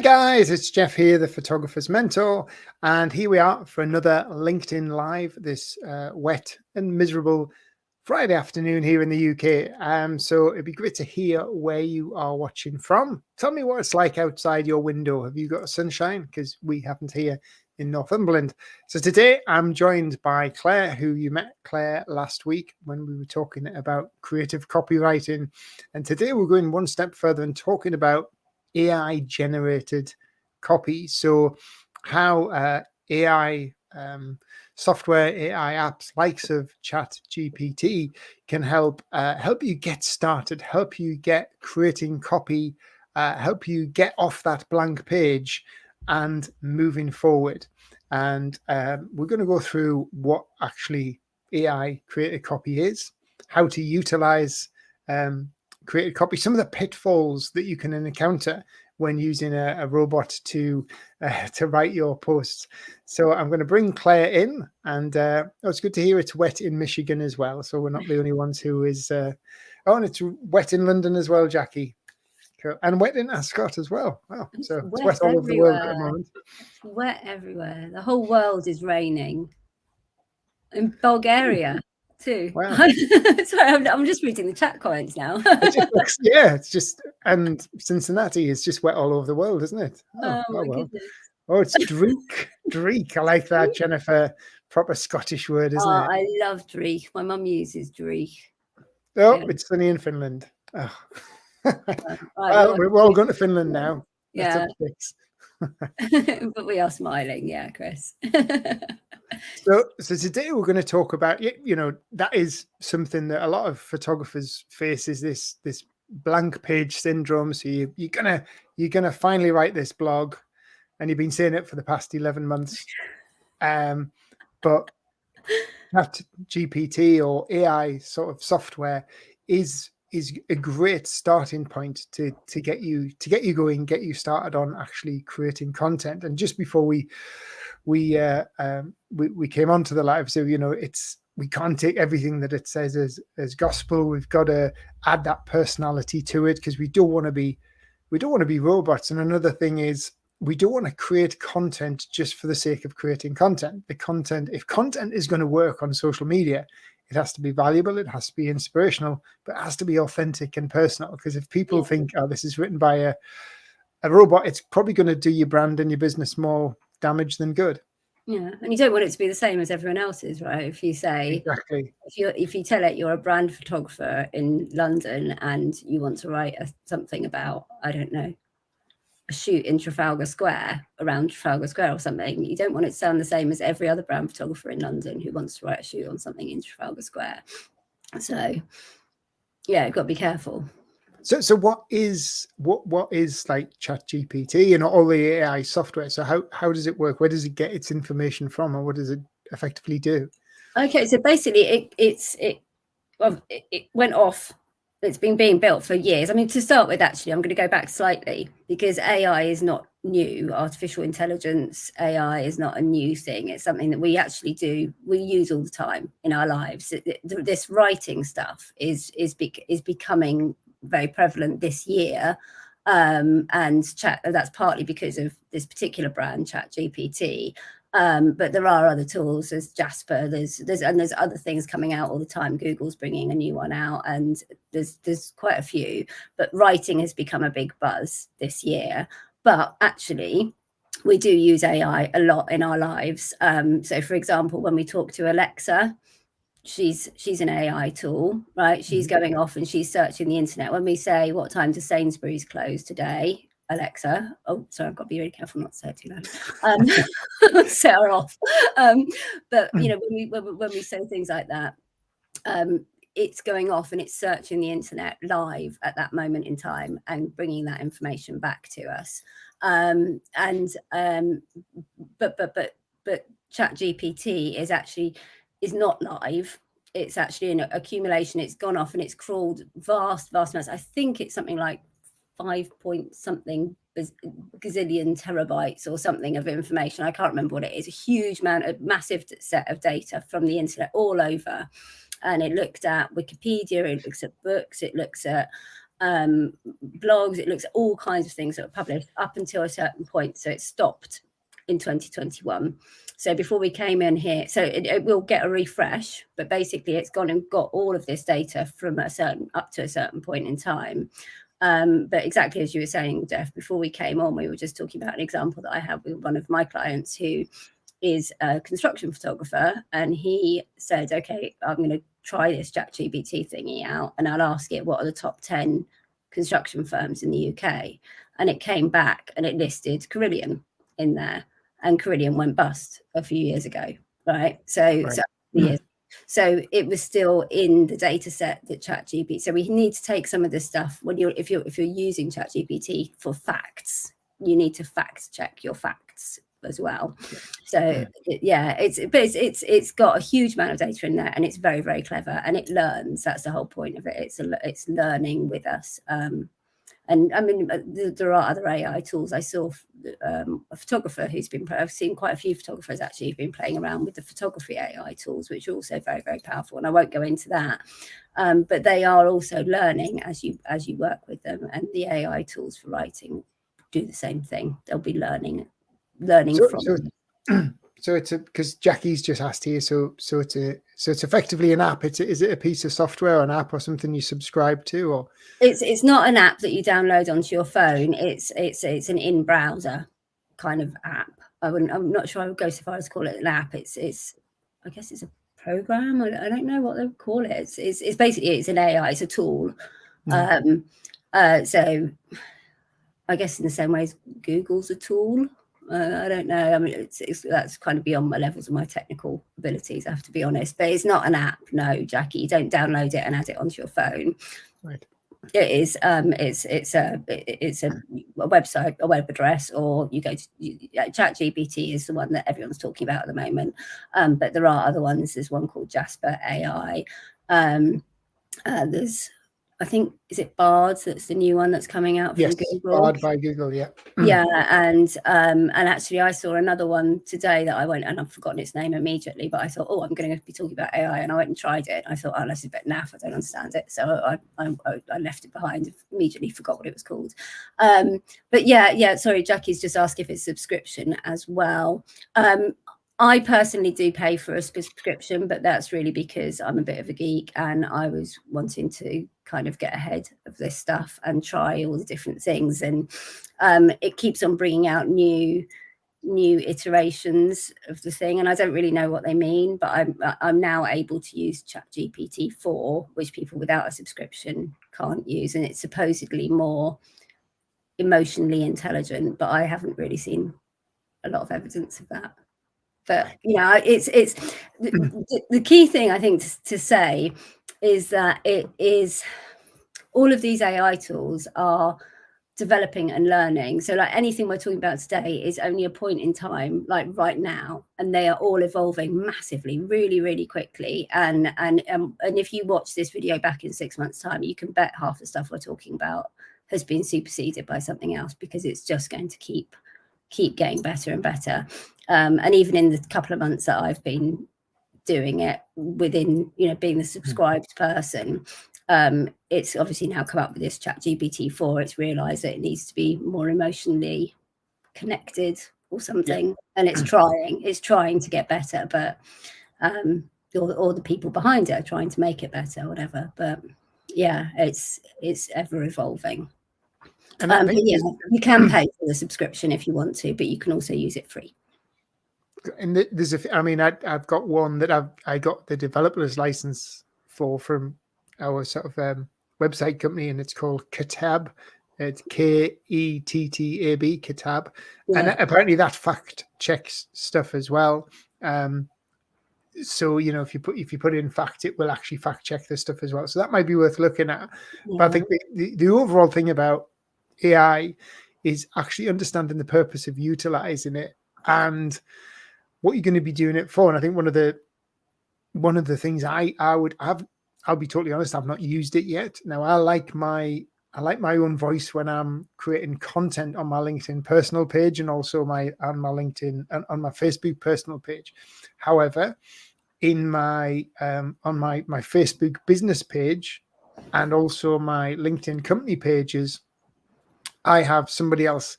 guys, it's Jeff here, the photographer's mentor, and here we are for another LinkedIn Live this wet and miserable Friday afternoon here in the UK. So it'd be great to hear where you are watching from. Tell me what it's like outside your window. Have you got sunshine? Because we haven't here in Northumberland. So today I'm joined by Claire, who you met Claire last week when we were talking about creative copywriting. And today we're going one step further and talking about AI generated copy. So how AI software, AI apps likes of ChatGPT can help you get started, help you get creating copy, help you get off that blank page and moving forward. And we're going to go through what actually AI created copy is, how to utilize created copy, some of the pitfalls that you can encounter when using a robot to write your posts. So I'm going to bring Claire in, and it's good to hear it's wet in Michigan as well. So we're not the only ones who is. And it's wet in London as well, Jackie. Cool. And wet in Ascot as well. Wow. So it's wet all over the world at the moment. It's wet everywhere. The whole world is raining. In Bulgaria too. Wow. Sorry, I'm just reading the chat comments now. It's just, and Cincinnati is just wet all over the world, isn't it? Oh my goodness. Oh, it's dreek. Dreek. I like that, Jennifer. Proper Scottish word, isn't it? I love dreek. My mum uses dreek. Oh, yeah. It's sunny in Finland. Oh. Well, we're all going to Finland now. Yeah. But we are smiling. Yeah, Chris. So today we're going to talk about, that is something that a lot of photographers face, is this blank page syndrome. So you're gonna finally write this blog, and you've been saying it for the past 11 months. But ChatGPT or AI sort of software is a great starting point to get you going, get you started on actually creating content. And just before we came onto the live, so we can't take everything that it says as gospel. We've got to add that personality to it, because we don't want to be robots. And another thing is, we don't want to create content just for the sake of creating content. If content is going to work on social media, it has to be valuable, it has to be inspirational, but it has to be authentic and personal. Because if people think, oh, this is written by a robot, it's probably going to do your brand and your business more damage than good. Yeah, and you don't want it to be the same as everyone else's, right? If you say, exactly, if you tell it you're a brand photographer in London and you want to write something about, I don't know, a shoot in Trafalgar Square, around Trafalgar Square or something, you don't want it to sound the same as every other brand photographer in London who wants to write a shoot on something in Trafalgar Square. So yeah, you've got to be careful. So what is like ChatGPT and all the AI software? So how does it work? Where does it get its information from, or what does it effectively do? Okay, so basically it went off. It's been being built for years. I mean, to start with, actually, I'm going to go back slightly, because AI is not new. Artificial intelligence, AI is not a new thing. It's something that we use all the time in our lives. This writing stuff is becoming very prevalent this year. And that's partly because of this particular brand, ChatGPT. But there are other tools. There's Jasper. There's other things coming out all the time. Google's bringing a new one out, and there's quite a few. But writing has become a big buzz this year. But actually, we do use AI a lot in our lives. So, for example, when we talk to Alexa, she's an AI tool, right? She's going off and she's searching the internet. When we say, what time does Sainsbury's close today, Alexa, oh, sorry, I've got to be really careful not to say it too loud. Set her off. But when we say things like that, it's going off and it's searching the internet live at that moment in time and bringing that information back to us. But ChatGPT is not live. It's actually an accumulation. It's gone off and it's crawled vast amounts. I think it's something like 5 point something gazillion terabytes or something of information. I can't remember what it is. A huge amount, a massive set of data from the internet all over. And it looked at Wikipedia, it looks at books, it looks at blogs, it looks at all kinds of things that were published up until a certain point. So it stopped in 2021. So before we came in here, so it will get a refresh, but basically it's gone and got all of this data from up to a certain point in time. But exactly as you were saying, Jeff, before we came on, we were just talking about an example that I have with one of my clients who is a construction photographer, and he said, okay, I'm going to try this ChatGPT thingy out, and I'll ask it what are the top 10 construction firms in the UK, and it came back and it listed Carillion in there, and Carillion went bust a few years ago, right? So it was still in the data set that ChatGPT. So we need to take some of this stuff when if you're using ChatGPT for facts, you need to fact check your facts as well. So it's got a huge amount of data in there, and it's very, very clever, and it learns. That's the whole point of it. It's learning with us. And I mean, there are other AI tools. I saw a photographer I've seen quite a few photographers actually who've been playing around with the photography AI tools, which are also very, very powerful. And I won't go into that, but they are also learning as you work with them. And the AI tools for writing do the same thing. They'll be learning from. So it's because Jackie's just asked here. So it's effectively an app. Is it a piece of software or an app or something you subscribe to, or? It's not an app that you download onto your phone. It's an in-browser kind of app. I'm not sure I would go so far as to call it an app. It's I guess it's a program. I don't know what they would call it. It's basically it's an AI. It's a tool. So I guess in the same way as Google's a tool. I don't know. I mean, that's kind of beyond my levels of my technical abilities, I have to be honest. But it's not an app, no, Jackie. You don't download it and add it onto your phone. Right. It is. It's a website, a web address, or you go to ChatGPT is the one that everyone's talking about at the moment. But there are other ones. There's one called Jasper AI. There's, I think, is it Bard? That's the new one that's coming out from Google. Bard by Google, yeah. Yeah, and actually I saw another one today that I went, and I've forgotten its name immediately, but I thought, I'm going to be talking about AI, and I went and tried it. I thought, this is a bit naff, I don't understand it. So I left it behind, immediately forgot what it was called. But yeah, sorry, Jackie's just asked if it's subscription as well. I personally do pay for a subscription, but that's really because I'm a bit of a geek and I was wanting to kind of get ahead of this stuff and try all the different things. And it keeps on bringing out new iterations of the thing. And I don't really know what they mean, but I'm now able to use ChatGPT-4, which people without a subscription can't use. And it's supposedly more emotionally intelligent, but I haven't really seen a lot of evidence of that. But it's the key thing I think to say is that it is all of these AI tools are developing and learning. So like anything we're talking about today is only a point in time, like right now, and they are all evolving massively, really, really quickly. And if you watch this video back in 6 months' time, you can bet half the stuff we're talking about has been superseded by something else, because it's just going to keep getting better and better. And even in the couple of months that I've been doing it, within being the subscribed person, it's obviously now come up with this ChatGPT-4. It's realized that it needs to be more emotionally connected or something, and it's trying to get better, but or the people behind it are trying to make it better, whatever. But yeah, it's ever evolving. And you can pay for the subscription if you want to, but you can also use it free. And there's I've got one that I got the developer's license for from our sort of website company, and it's called Kitab. It's KETTAB, Kitab, and apparently that fact checks stuff as well. So if you put in fact, it will actually fact check this stuff as well. So that might be worth looking at. Yeah. But I think the overall thing about AI is actually understanding the purpose of utilizing it and what you're going to be doing it for. And I think one of the things I'll be totally honest, I've not used it yet. Now I like my own voice when I'm creating content on my LinkedIn personal page, and also on my LinkedIn and on my Facebook personal page. However, in my on my Facebook business page, and also my LinkedIn company pages, I have somebody else.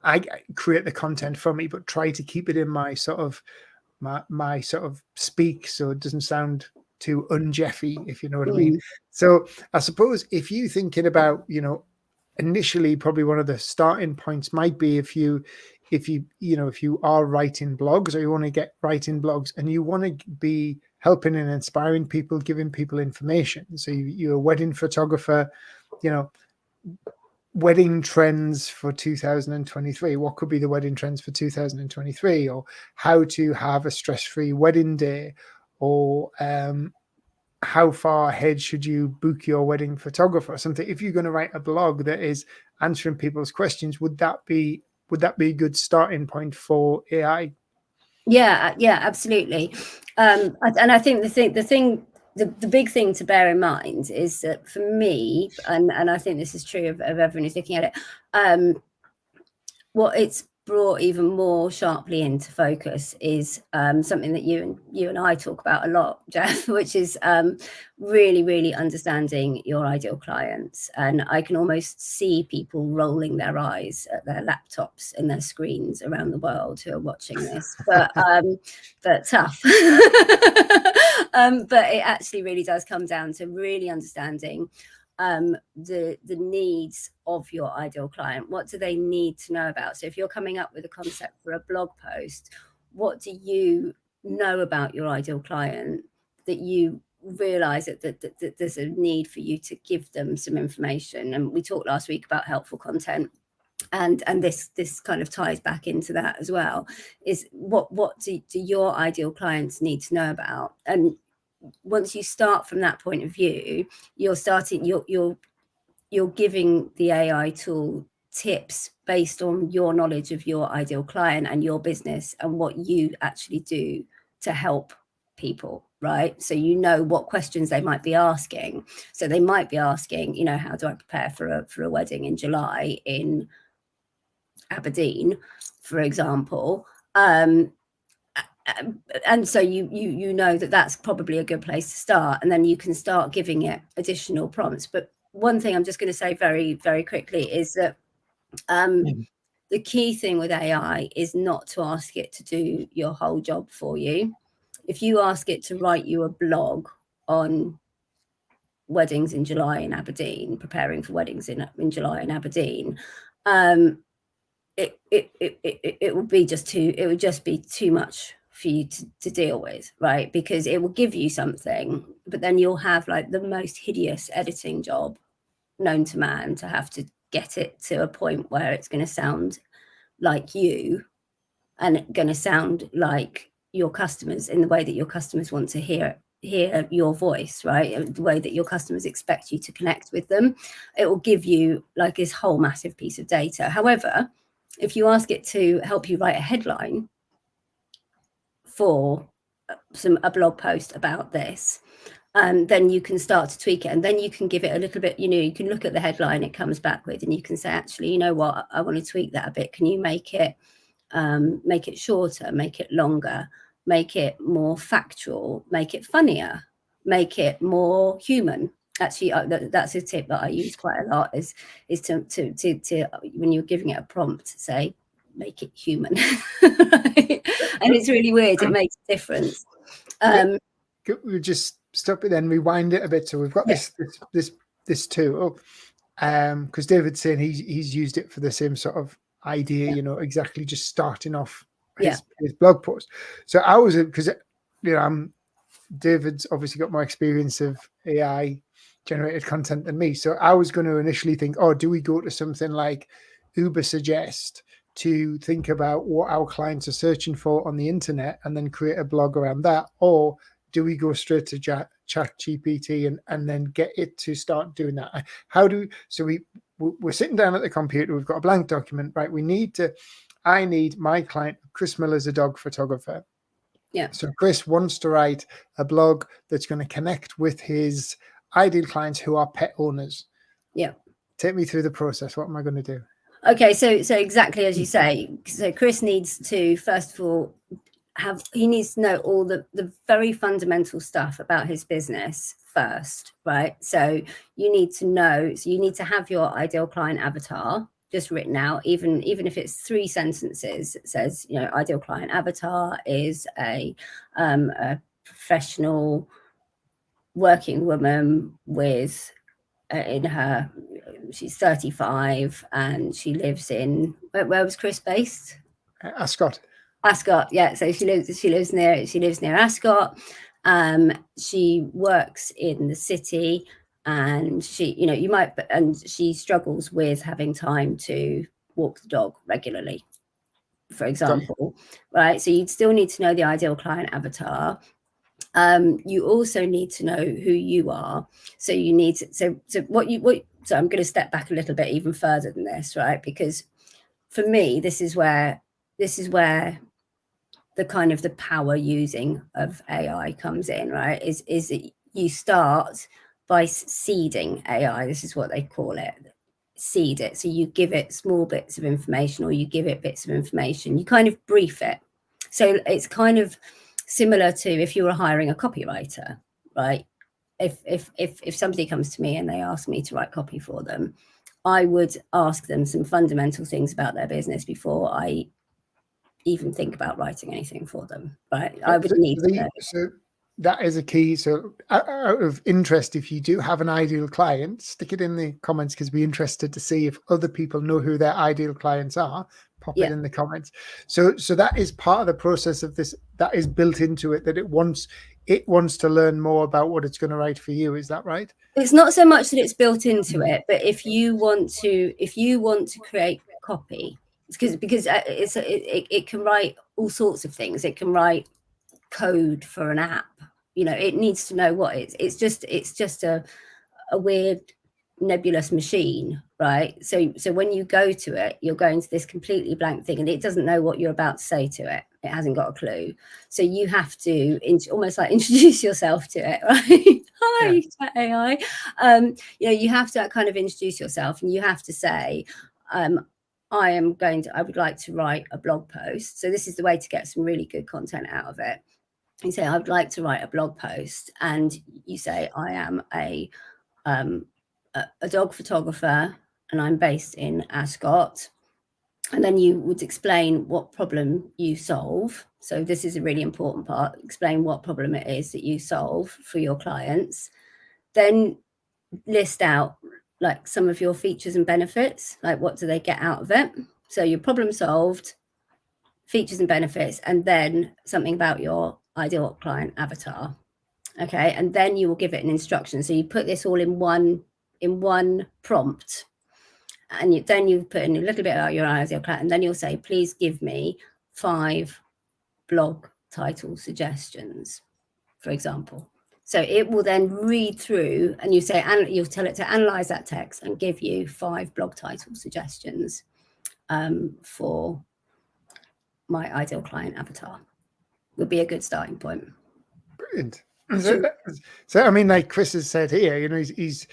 I create the content for me, but try to keep it in my sort of my sort of speak, so it doesn't sound too unjeffy, if you know what I mean. So I suppose if you thinking about, initially probably one of the starting points might be if you are writing blogs, or you want to get writing blogs and you want to be helping and inspiring people, giving people information. So you're a wedding photographer, wedding trends for 2023. What could be the wedding trends for 2023, or how to have a stress-free wedding day, or how far ahead should you book your wedding photographer or something. If you're going to write a blog that is answering people's questions, would that be a good starting point for AI? Yeah, absolutely. And I think the big thing to bear in mind is that for me, and I think this is true of everyone who's looking at it, what it's brought even more sharply into focus is something that you and I talk about a lot, Jeff, which is really understanding your ideal clients. And I can almost see people rolling their eyes at their laptops and their screens around the world who are watching this, but tough. But it actually really does come down to really understanding the needs of your ideal client. What do they need to know about? So if you're coming up with a concept for a blog post, what do you know about your ideal client that you realize that there's a need for you to give them some information? And we talked last week about helpful content, and this kind of ties back into that as well, is what do your ideal clients need to know about? And once you start from that point of view, you're giving the AI tool tips based on your knowledge of your ideal client and your business and what you actually do to help people, right? So you know what questions they might be asking. So they might be asking, how do I prepare for a wedding in July in Aberdeen, for example? And so you know that that's probably a good place to start, and then you can start giving it additional prompts. But one thing I'm just going to say very, very quickly is that the key thing with AI is not to ask it to do your whole job for you. If you ask it to write you a blog on weddings in July in Aberdeen, preparing for weddings in July in Aberdeen, it would be just be too much for you to deal with, right? Because it will give you something, but then you'll have like the most hideous editing job known to man to have to get it to a point where it's going to sound like you and going to sound like your customers in the way that your customers want to hear your voice, right? The way that your customers expect you to connect with them. It will give you like this whole massive piece of data. However, if you ask it to help you write a headline for a blog post about this, then you can start to tweak it, and then you can give it a little bit, you can look at the headline it comes back with, and you can say, actually, you know what, I want to tweak that a bit. Can you make it shorter, make it longer, make it more factual, make it funnier, make it more human? Actually, that's a tip that I use quite a lot, is to when you're giving it a prompt, say, make it human. And it's really weird, it makes a difference. We just stop it, then rewind it a bit. So we've got this tool, because David's saying he's used it for the same sort of idea, exactly, just starting off his blog post. So I was, because David's obviously got more experience of AI generated content than me, so I was going to initially think, do we go to something like Ubersuggest to think about what our clients are searching for on the internet and then create a blog around that, or do we go straight to ChatGPT and then get it to start doing that? We're sitting down at the computer, we've got a blank document, right? I need my client, Chris Miller's a dog photographer. Yeah. So Chris wants to write a blog that's going to connect with his ideal clients who are pet owners. Yeah. Take me through the process. What am I going to do? Okay, so exactly as you say. So Chris needs to, first of all, he needs to know all the very fundamental stuff about his business first, right? So you need to have your ideal client avatar just written out, even if it's 3 sentences. It says, ideal client avatar is a professional working woman with she's 35 and she lives in, where was Chris based? Ascot. Ascot, yeah. So she lives near Ascot. She works in the city, and she struggles with having time to walk the dog regularly, for example, right? So you'd still need to know the ideal client avatar. You also need to know who you are. So you need to, so I'm going to step back a little bit even further than this, right? Because for me, this is where the kind of the power using of AI comes in, right? Is that you start by seeding AI. This is what they call it. Seed it. So you give it small bits of information, or you give it bits of information. You kind of brief it. So it's kind of similar to if you were hiring a copywriter, right? If somebody comes to me and they ask me to write copy for them, I would ask them some fundamental things about their business before I even think about writing anything for them, right? I would need to know. So that is a key. So out of interest, if you do have an ideal client, stick it in the comments, because we're interested to see if other people know who their ideal clients are. Pop it in the comments. So that is part of the process of this. That is built into it, that it wants to learn more about what it's going to write for you. Is that right? It's not so much that it's built into it, but if you want to create copy, because it can write all sorts of things. It can write code for an app. It needs to know what it's just a weird nebulous machine, right? So when you go to it, you're going to this completely blank thing, and it doesn't know what you're about to say to it. It hasn't got a clue. So you have to almost like introduce yourself to it, right? Hi, AI. You have to kind of introduce yourself, and you have to say, I would like to write a blog post. So this is the way to get some really good content out of it. You say, I would like to write a blog post, and you say, I am a dog photographer and I'm based in Ascot. And then you would explain what problem you solve. So this is a really important part. Explain what problem it is that you solve for your clients. Then list out like some of your features and benefits, like what do they get out of it? So your problem solved, features and benefits, and then something about your ideal client avatar. Okay, and then you will give it an instruction. So you put this all in one prompt, and then you put in a little bit about your ideal client, and then you'll say, please give me 5 blog title suggestions, for example. So it will then read through, and you say, and you'll tell it to analyze that text and give you 5 blog title suggestions for my ideal client avatar. Would be a good starting point. Brilliant. So I mean, like Chris has said here, he's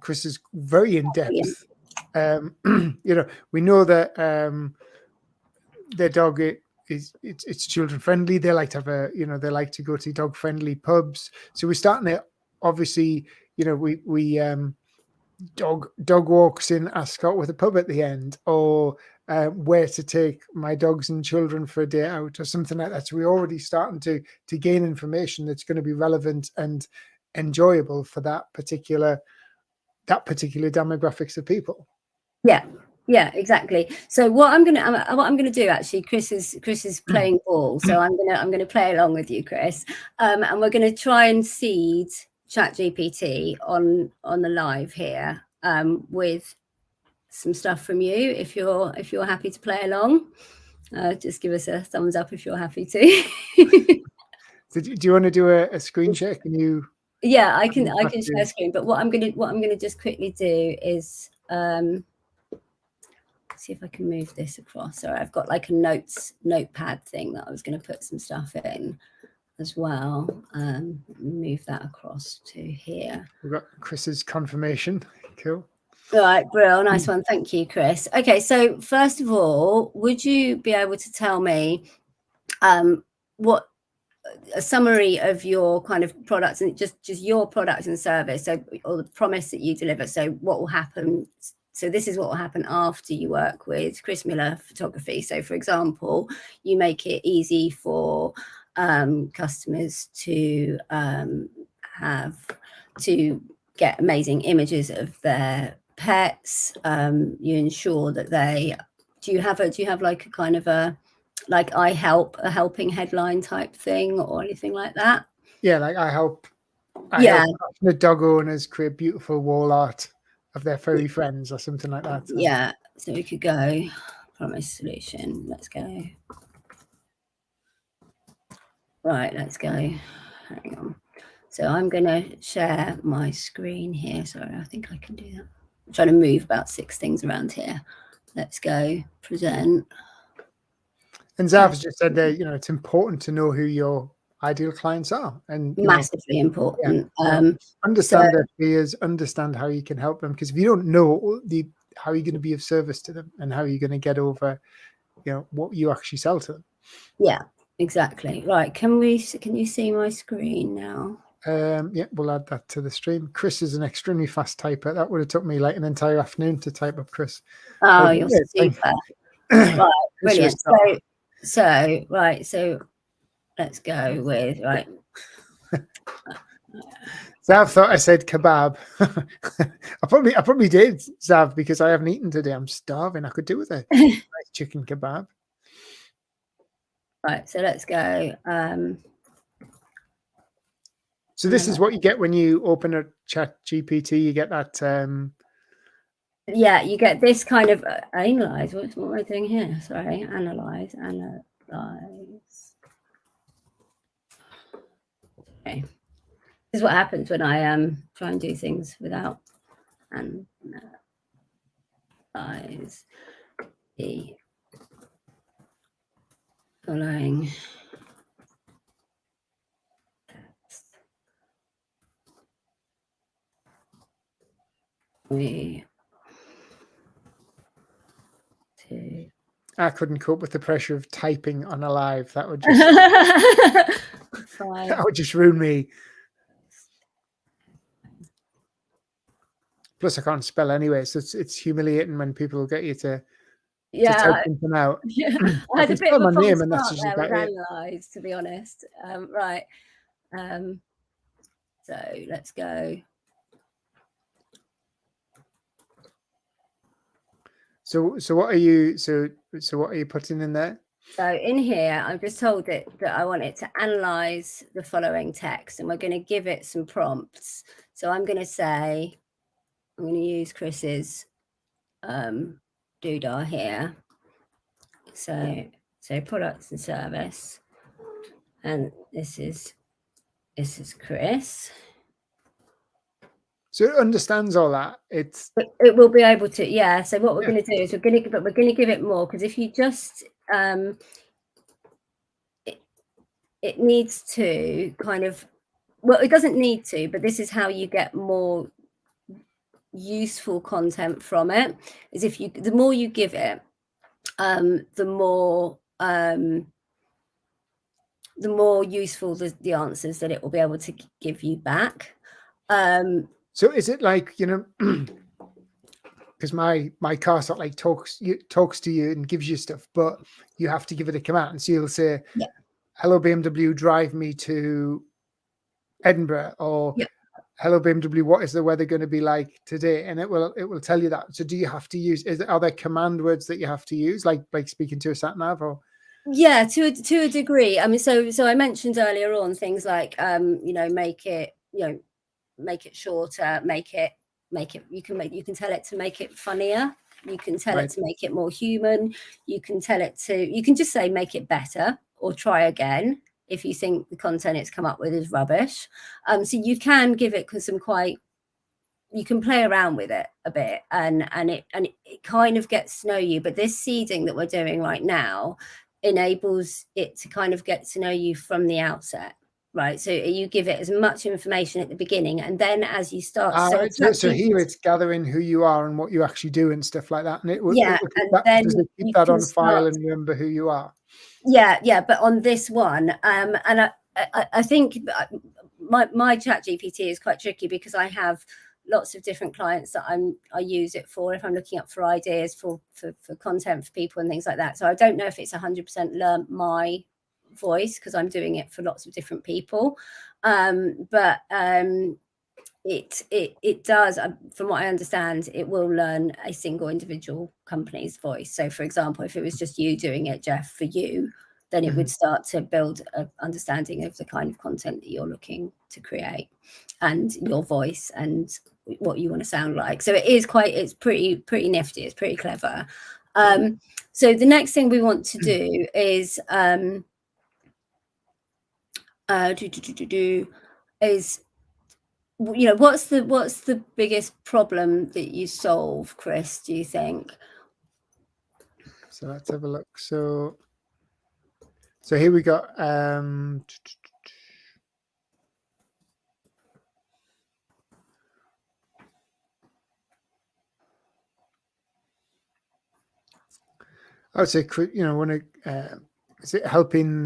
Chris is very in depth. We know that their dog it's children friendly. They like to have they like to go to dog friendly pubs. So we're starting to, obviously, we dog walks in Ascot with a pub at the end, or where to take my dogs and children for a day out, or something like that. So we're already starting to gain information that's going to be relevant and enjoyable for that particular demographics of people. Yeah, exactly. So what I'm gonna do, actually, Chris is playing ball, so I'm gonna play along with you, Chris, and we're gonna try and seed ChatGPT on the live here with some stuff from you. If you're happy to play along, just give us a thumbs up if you're happy to. So do you want to do a screen share? Can you? Yeah, I can share screen. But what I'm gonna just quickly do is see if I can move this across. So I've got like a notepad thing that I was going to put some stuff in as well. Move that across to here. We've got Chris's confirmation. Cool. All right, Brill, nice one. Thank you, Chris. Okay, so first of all, would you be able to tell me what a summary of your kind of products and just your product and service, so, or the promise that you deliver. So what will happen, so this is what will happen after you work with Chris Miller Photography. So for example, you make it easy for customers to get amazing images of their pets. You ensure that they, do you have like a kind of a, like a helping headline type thing or anything like that? Yeah, like I help Yeah. passionate dog owners create beautiful wall art of their furry friends or something like that. Yeah, so we could go promise solution. Let's go. Right, let's go. Hang on. So I'm going to share my screen here. Sorry, I think I can do that. I'm trying to move about 6 things around here. Let's go present. And Zav's just said that, you know, it's important to know who your ideal clients are, and Massively important. Understand their fears, understand how you can help them, because if you don't know how you're going to be of service to them and how you're going to get over, you know, what you actually sell to them. Yeah, exactly. Right, can you see my screen now? Yeah, we'll add that to the stream. Chris is an extremely fast typer. That would have took me like an entire afternoon to type up Chris. Oh, you're super. Right, brilliant. So right, so let's go with, right. Zav thought I said kebab. I probably did, Zav, because I haven't eaten today. I'm starving. I could do with a nice chicken kebab. Right, so let's go. So this is what you get when you open a ChatGPT. You get that. Yeah, you get this kind of analyze. What am I doing here? Sorry, analyze. Okay, this is what happens when I try and do things without analyze the following text. I couldn't cope with the pressure of typing on a live. That would just that would just ruin me. Plus, I can't spell anyway, so it's humiliating when people get you to type something out. Yeah, I had a bit of a false start there with analyze, to be honest. Right. So let's go. So what are you what are you putting in there? So in here, I've just told it that I want it to analyze the following text, and we're going to give it some prompts. So I'm going to say, I'm going to use Chris's doodah here. So products and service, and this is Chris. So it understands all that. It will be able to, yeah. So what we're going to do is we're going to give it more, because if you just it needs to kind of, well, it doesn't need to, but this is how you get more useful content from it. Is if you, the more you give it, the more useful the answers that it will be able to give you back. So is it like, you know, because my car sort of like talks to you and gives you stuff, but you have to give it a command. And so you'll say, hello BMW, drive me to Edinburgh, or hello BMW, what is the weather going to be like today? And it will tell you that. So do you have to use, are there command words that you have to use, like speaking to a sat nav? Or yeah, to a degree. I mean, so I mentioned earlier on things like you know, make it shorter, make it you can tell it to make it funnier, you can tell it to make it more human, you can just say make it better or try again if you think the content it's come up with is rubbish. So you can give it you can play around with it a bit, and it kind of gets to know you. But this seeding that we're doing right now enables it to kind of get to know you from the outset. Right, so you give it as much information at the beginning, and then as you start, so here it's gathering who you are and what you actually do and stuff like that, and it will, and then does it keep that on file and remember who you are? Yeah, but on this one, and I think my chat GPT is quite tricky because I have lots of different clients that I use it for if I'm looking up for ideas for content for people and things like that. So I don't know if it's 100% learn my voice because I'm doing it for lots of different people. But it does, from what I understand, it will learn a single individual company's voice. So for example, if it was just you doing it, Jeff, for you, then it would start to build an understanding of the kind of content that you're looking to create and your voice and what you want to sound like. So it's pretty nifty, it's pretty clever. So the next thing we want to do is is, you know, what's the biggest problem that you solve, Chris, do you think? So let's have a look. So here we got I would say, you know, is it helping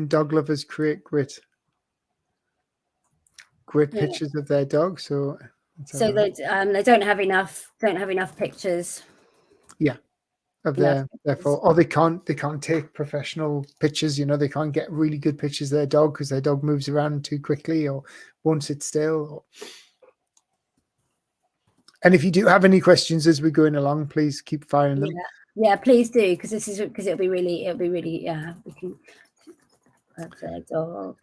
dog lovers create great pictures of their dog? So they don't have enough pictures. Yeah, of their fault, or they can't take professional pictures. You know, they can't get really good pictures of their dog because their dog moves around too quickly or won't sit still. And if you do have any questions as we're going along, please keep firing them. Yeah, please do, because it'll be really yeah, we can have their dog.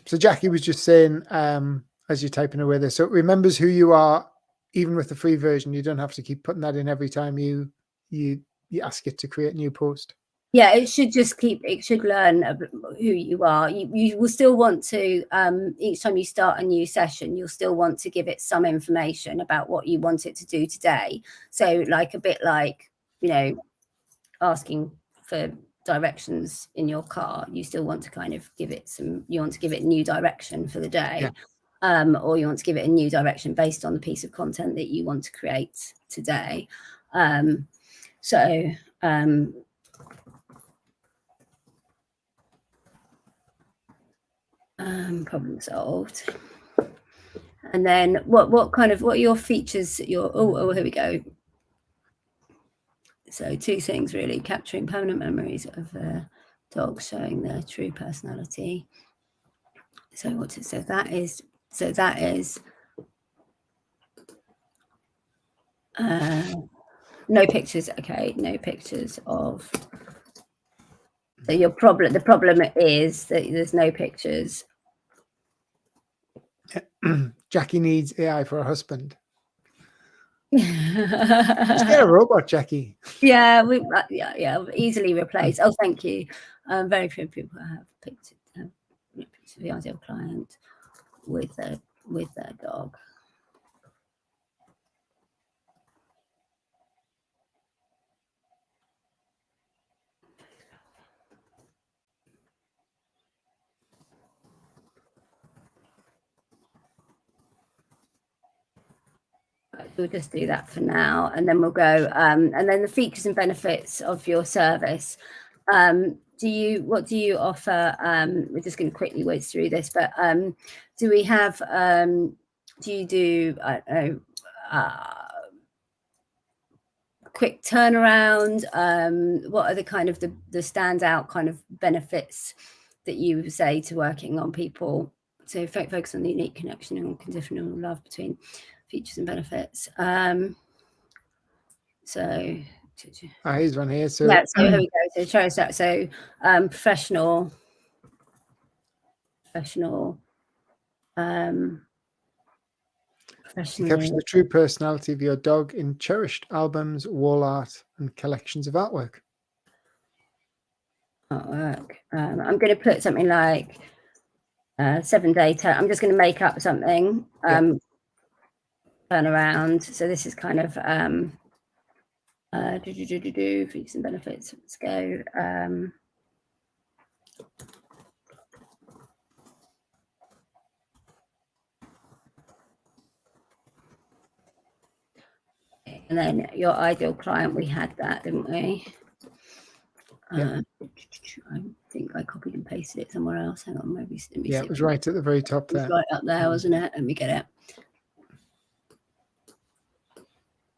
So Jackie was just saying, as you're typing away there, so it remembers who you are, even with the free version. You don't have to keep putting that in every time you ask it to create a new post. Yeah, it should learn who you are. You will still want to, each time you start a new session, you'll still want to give it some information about what you want it to do today. So like a bit like, you know, asking for directions in your car, you still want to kind of give it you want to give it new direction for the day. Or you want to give it a new direction based on the piece of content that you want to create today. Problem solved. And then what are your features? Oh, here we go. So two things really: capturing permanent memories of dogs, showing their true personality. So that is no pictures. Okay, no pictures of. So the problem is that there's no pictures. Jackie needs AI for a husband. Just get a robot, Jackie. Yeah, easily replaced. Oh, thank you. Very few people have picked the ideal client with their dog. We'll just do that for now, and then we'll go. And then the features and benefits of your service. What do you offer? We're just going to quickly whiz through this, but do we have? Do you do? I don't know. Quick turnaround. What are the kind of the standout kind of benefits that you say to working on people? So focus on the unique connection and conditional love between features and benefits. So here's one here. So yeah, so here we go. So try to start. So professional. To capture the true personality of your dog in cherished albums, wall art, and collections of artwork. Artwork. I'm going to put something like 7-day. I'm just going to make up something. Turn around. So this is kind of features and benefits. Let's go. And then your ideal client, we had that, didn't we? Yeah. I think I copied and pasted it somewhere else. Hang on, maybe let me Yeah, see. it was right at the very top It was there. right up there, wasn't it? Let me get it.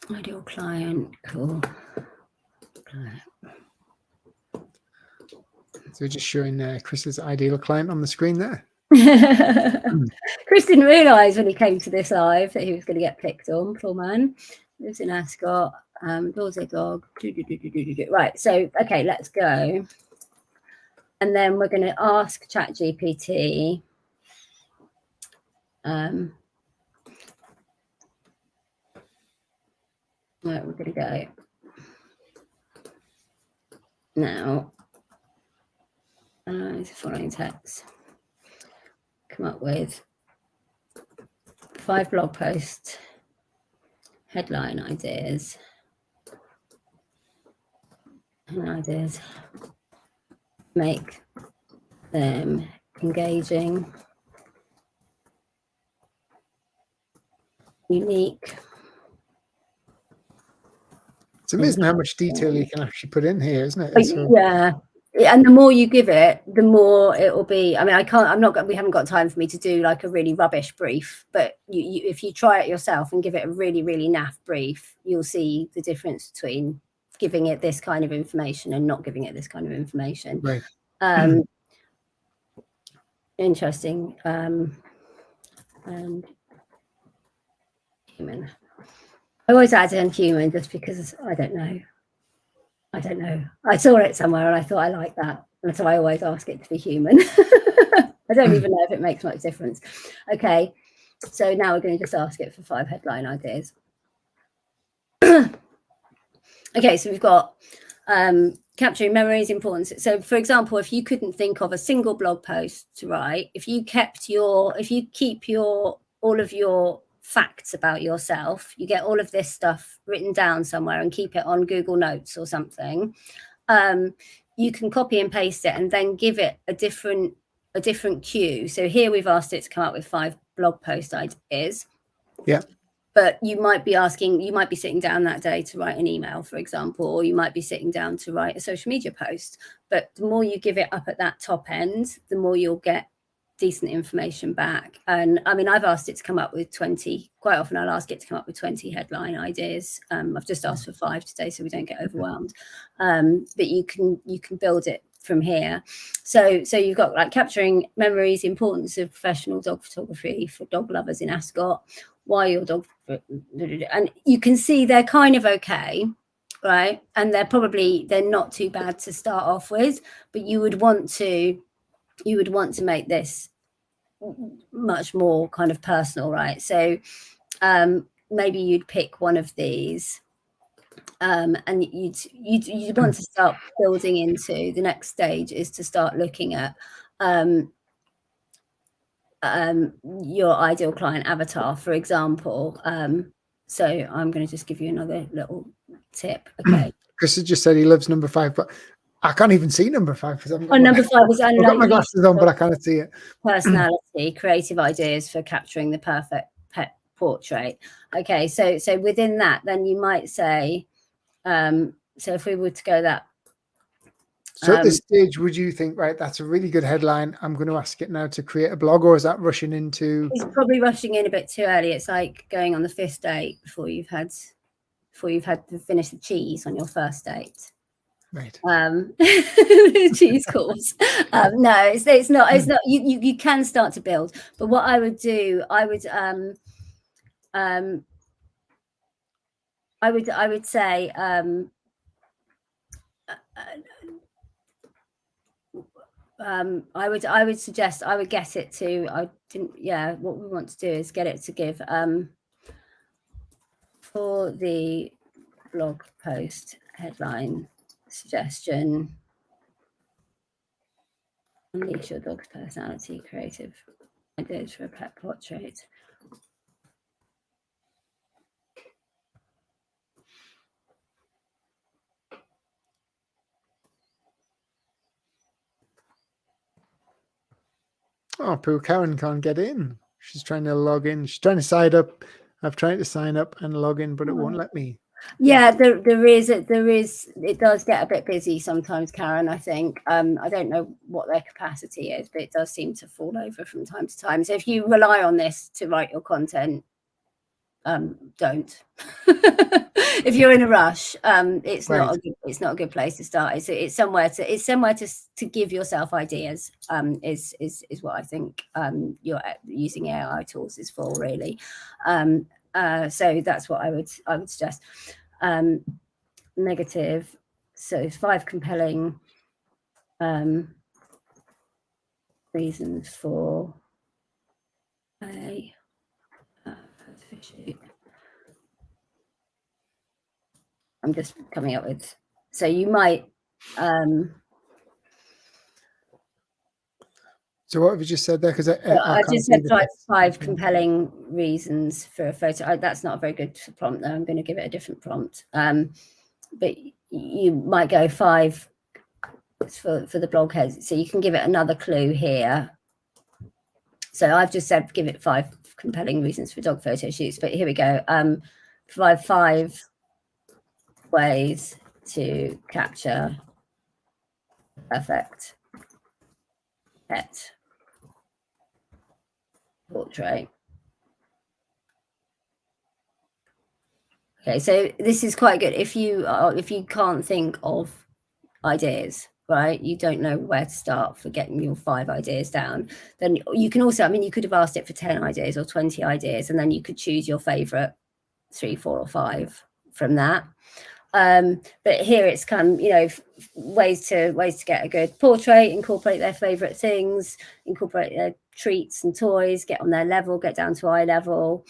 Ideal client, cool. So we're just showing Chris's ideal client on the screen there. Chris didn't realise when he came to this live that he was going to get picked on. Poor man. Lives in Ascot. Doors a dog. Right. So okay, let's go. And then we're going to ask ChatGPT. Right, we're going to go now. The following text. Come up with 5 blog post headline ideas. And ideas. Make them engaging, unique. It's amazing how much detail you can actually put in here, isn't it? So, yeah. And the more you give it, the more it will be. I mean, we haven't got time for me to do like a really rubbish brief, but if you try it yourself and give it a really, really naff brief, you'll see the difference between giving it this kind of information and not giving it this kind of information. right. Interesting. And human. I always add in human just because I don't know. I saw it somewhere and I thought I like that. And so I always ask it to be human. I don't even know if it makes much difference. Okay, so now we're going to just ask it for 5 headline ideas. Okay, so we've got capturing memories, importance. So for example, if you couldn't think of a single blog post to write, if you keep all of your facts about yourself, you get all of this stuff written down somewhere and keep it on Google Notes or something, you can copy and paste it and then give it a different cue. So here we've asked it to come up with 5 blog post ideas. Yeah. But you might be sitting down that day to write an email, for example, or you might be sitting down to write a social media post. But the more you give it up at that top end, the more you'll get decent information back. And I mean, I've asked it to come up with 20. Quite often I'll ask it to come up with 20 headline ideas. I've just asked for 5 today so we don't get overwhelmed. But you can build it from here. So you've got like capturing memories, importance of professional dog photography for dog lovers in Ascot, why your dog, and you can see they're kind of okay, right? And they're not too bad to start off with, but you would want to make this much more kind of personal, right? So maybe you'd pick one of these and you'd want to start building into the next stage is to start looking at your ideal client avatar, for example. So I'm going to just give you another little tip. Okay. Chris has just said he loves number 5, but I can't even see number 5 because number 5 is I've got my glasses on, but I can't see it. Personality, creative ideas for capturing the perfect pet portrait. Okay, so within that, then you might say, so if we were to go that. So at this stage, would you think, right, that's a really good headline, I'm going to ask it now to create a blog, or is that rushing into? It's probably rushing in a bit too early. It's like going on the 5th date before you've had to finish the cheese on your first date. Right. Cheese course. No, it's not. You can start to build, but what I would do, I would say I would suggest I would get it to what we want to do is get it to give for the blog post headline suggestion, unleash your dog's personality, creative ideas for a pet portrait. Oh, poor Karen can't get in. She's trying to log in. She's trying to sign up. I've tried to sign up and log in, but it won't let me. Yeah, there is, it does get a bit busy sometimes, Karen, I think. I don't know what their capacity is, but it does seem to fall over from time to time. So if you rely on this to write your content, don't. If you're in a rush, it's Right. not a good place to start. It's somewhere to give yourself ideas. Is what I think you're using AI tools is for, really. So that's what I would suggest. Negative. So 5 compelling reasons for a I'm just coming up with. So you might. So what have you just said there? Because I can't just see said 5 compelling reasons for a photo. That's not a very good prompt, though. I'm going to give it a different prompt. But you might go 5 for the blog heads. So you can give it another clue here. So I've just said give it 5 compelling reasons for dog photo shoots. But here we go. Provide 5 ways to capture perfect pet portrait. Okay, so this is quite good. If you can't think of ideas, right, you don't know where to start for getting your 5 ideas down, then you can also, I mean, you could have asked it for 10 ideas or 20 ideas, and then you could choose your favorite 3, 4 or 5 from that. But here it's kind of, ways to get a good portrait, incorporate their favorite things, incorporate their treats and toys, get on their level, get down to eye level,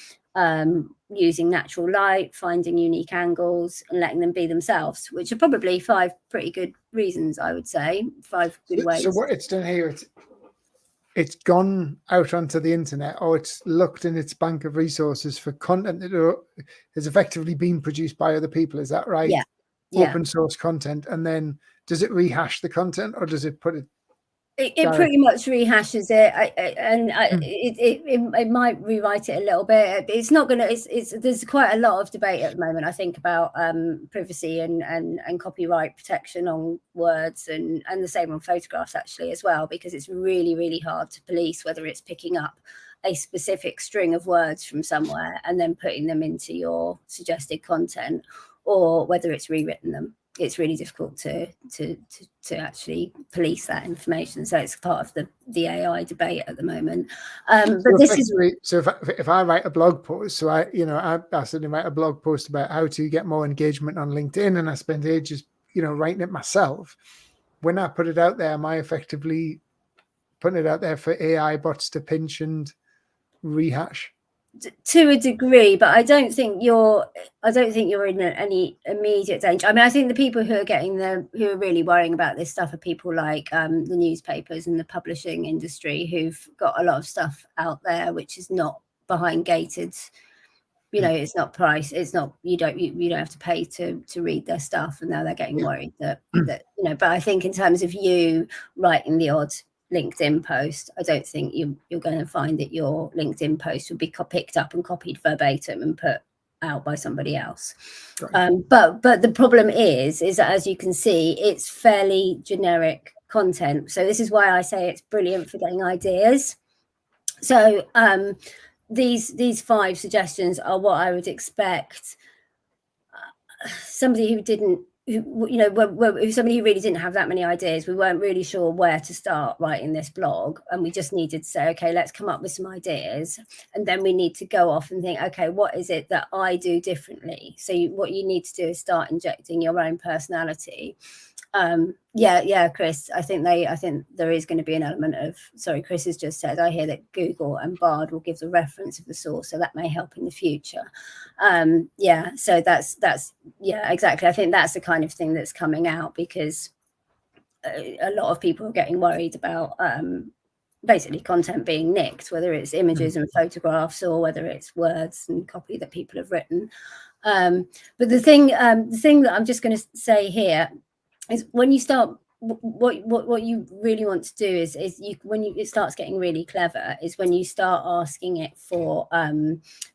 using natural light, finding unique angles, and letting them be themselves, which are probably 5 pretty good reasons, I would say. 5 good ways. So what it's done here, it's gone out onto the internet, or it's looked in its bank of resources for content that has effectively been produced by other people. Is that right? Yeah. Open source content. And then does it rehash the content, or does it put it? It pretty much rehashes it, it might rewrite it a little bit. It's not going to. There's quite a lot of debate at the moment, I think, about privacy and copyright protection on words, and the same on photographs actually as well, because it's really, really hard to police whether it's picking up a specific string of words from somewhere and then putting them into your suggested content, or whether it's rewritten them. It's really difficult to actually police that information. So it's part of the AI debate at the moment. But this is so if I write a blog post, so I suddenly write a blog post about how to get more engagement on LinkedIn, and I spend ages writing it myself. When I put it out there, am I effectively putting it out there for AI bots to pinch and rehash? To a degree, but I don't think you're in any immediate danger. I mean, I think the people who are really worrying about this stuff are people like the newspapers and the publishing industry, who've got a lot of stuff out there which is not behind gated. It's not price. It's not, you don't have to pay to read their stuff, and now they're getting worried that But I think in terms of you writing the odd LinkedIn post, I don't think you're going to find that your LinkedIn post will be picked up and copied verbatim and put out by somebody else. But the problem is that, as you can see, it's fairly generic content. So this is why I say it's brilliant for getting ideas. So these 5 suggestions are what I would expect somebody who somebody who really didn't have that many ideas. We weren't really sure where to start writing this blog, and we just needed to say, okay, let's come up with some ideas, and then we need to go off and think, okay, what is it that I do differently? So what you need to do is start injecting your own personality. Chris, I think there is going to be an element of, sorry, Chris has just said, I hear that Google and Bard will give the reference of the source, so that may help in the future. So that's exactly. I think that's the kind of thing that's coming out, because a lot of people are getting worried about basically content being nicked, whether it's images and photographs, or whether it's words and copy that people have written. But the thing that I'm just going to say here is, when you start, what you really want to do is when it starts getting really clever, is when you start asking it for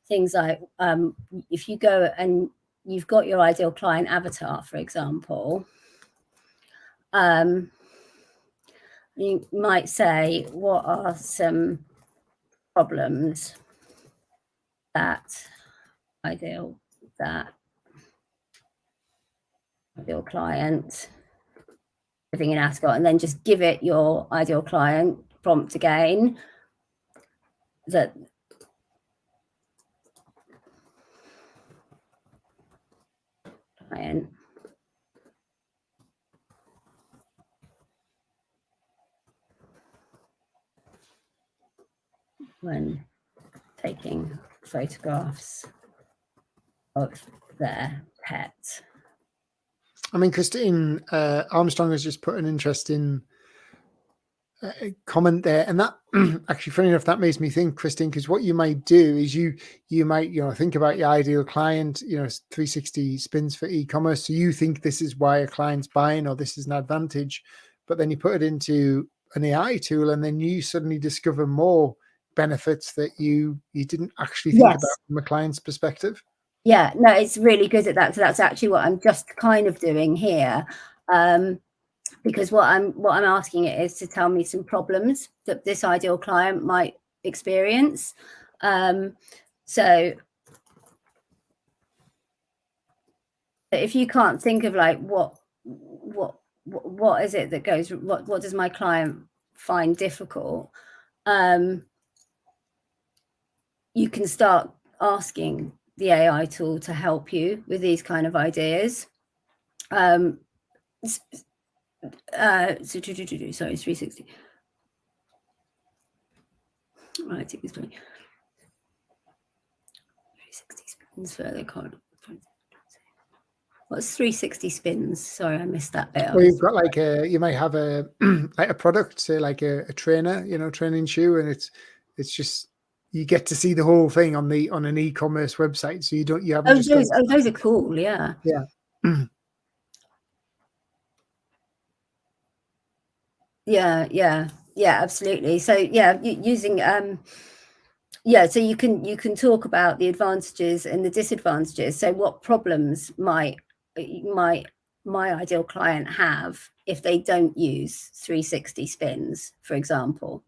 things like, if you go and you've got your ideal client avatar, for example, you might say, what are some problems that ideal client living in Ascot, and then just give it your ideal client prompt again, that client when taking photographs of their pet. I mean, Christine Armstrong has just put an interesting comment there, and that actually, funny enough, that makes me think, Christine, because what you might do is you might think about your ideal client, 360 spins for e-commerce. So you think this is why a client's buying, or this is an advantage, but then you put it into an AI tool, and then you suddenly discover more benefits that you didn't actually think about from a client's perspective. Yeah, no, it's really good at that. So that's actually what I'm just kind of doing here. Because what I'm asking it is to tell me some problems that this ideal client might experience. So if you can't think of like what is it that goes, what does my client find difficult, you can start asking the AI tool to help you with these kind of ideas. So sorry, 360. Right, take this 360 spins further card. What's 360 spins? Sorry, I missed that bit. Well, you've got like you might have a like a product, say like a trainer, training shoe, and it's just you get to see the whole thing on an e-commerce website, so you haven't just got. Those are cool. Yeah. Yeah, absolutely. So yeah, using so you can talk about the advantages and the disadvantages. So what problems might my ideal client have if they don't use 360 spins, for example.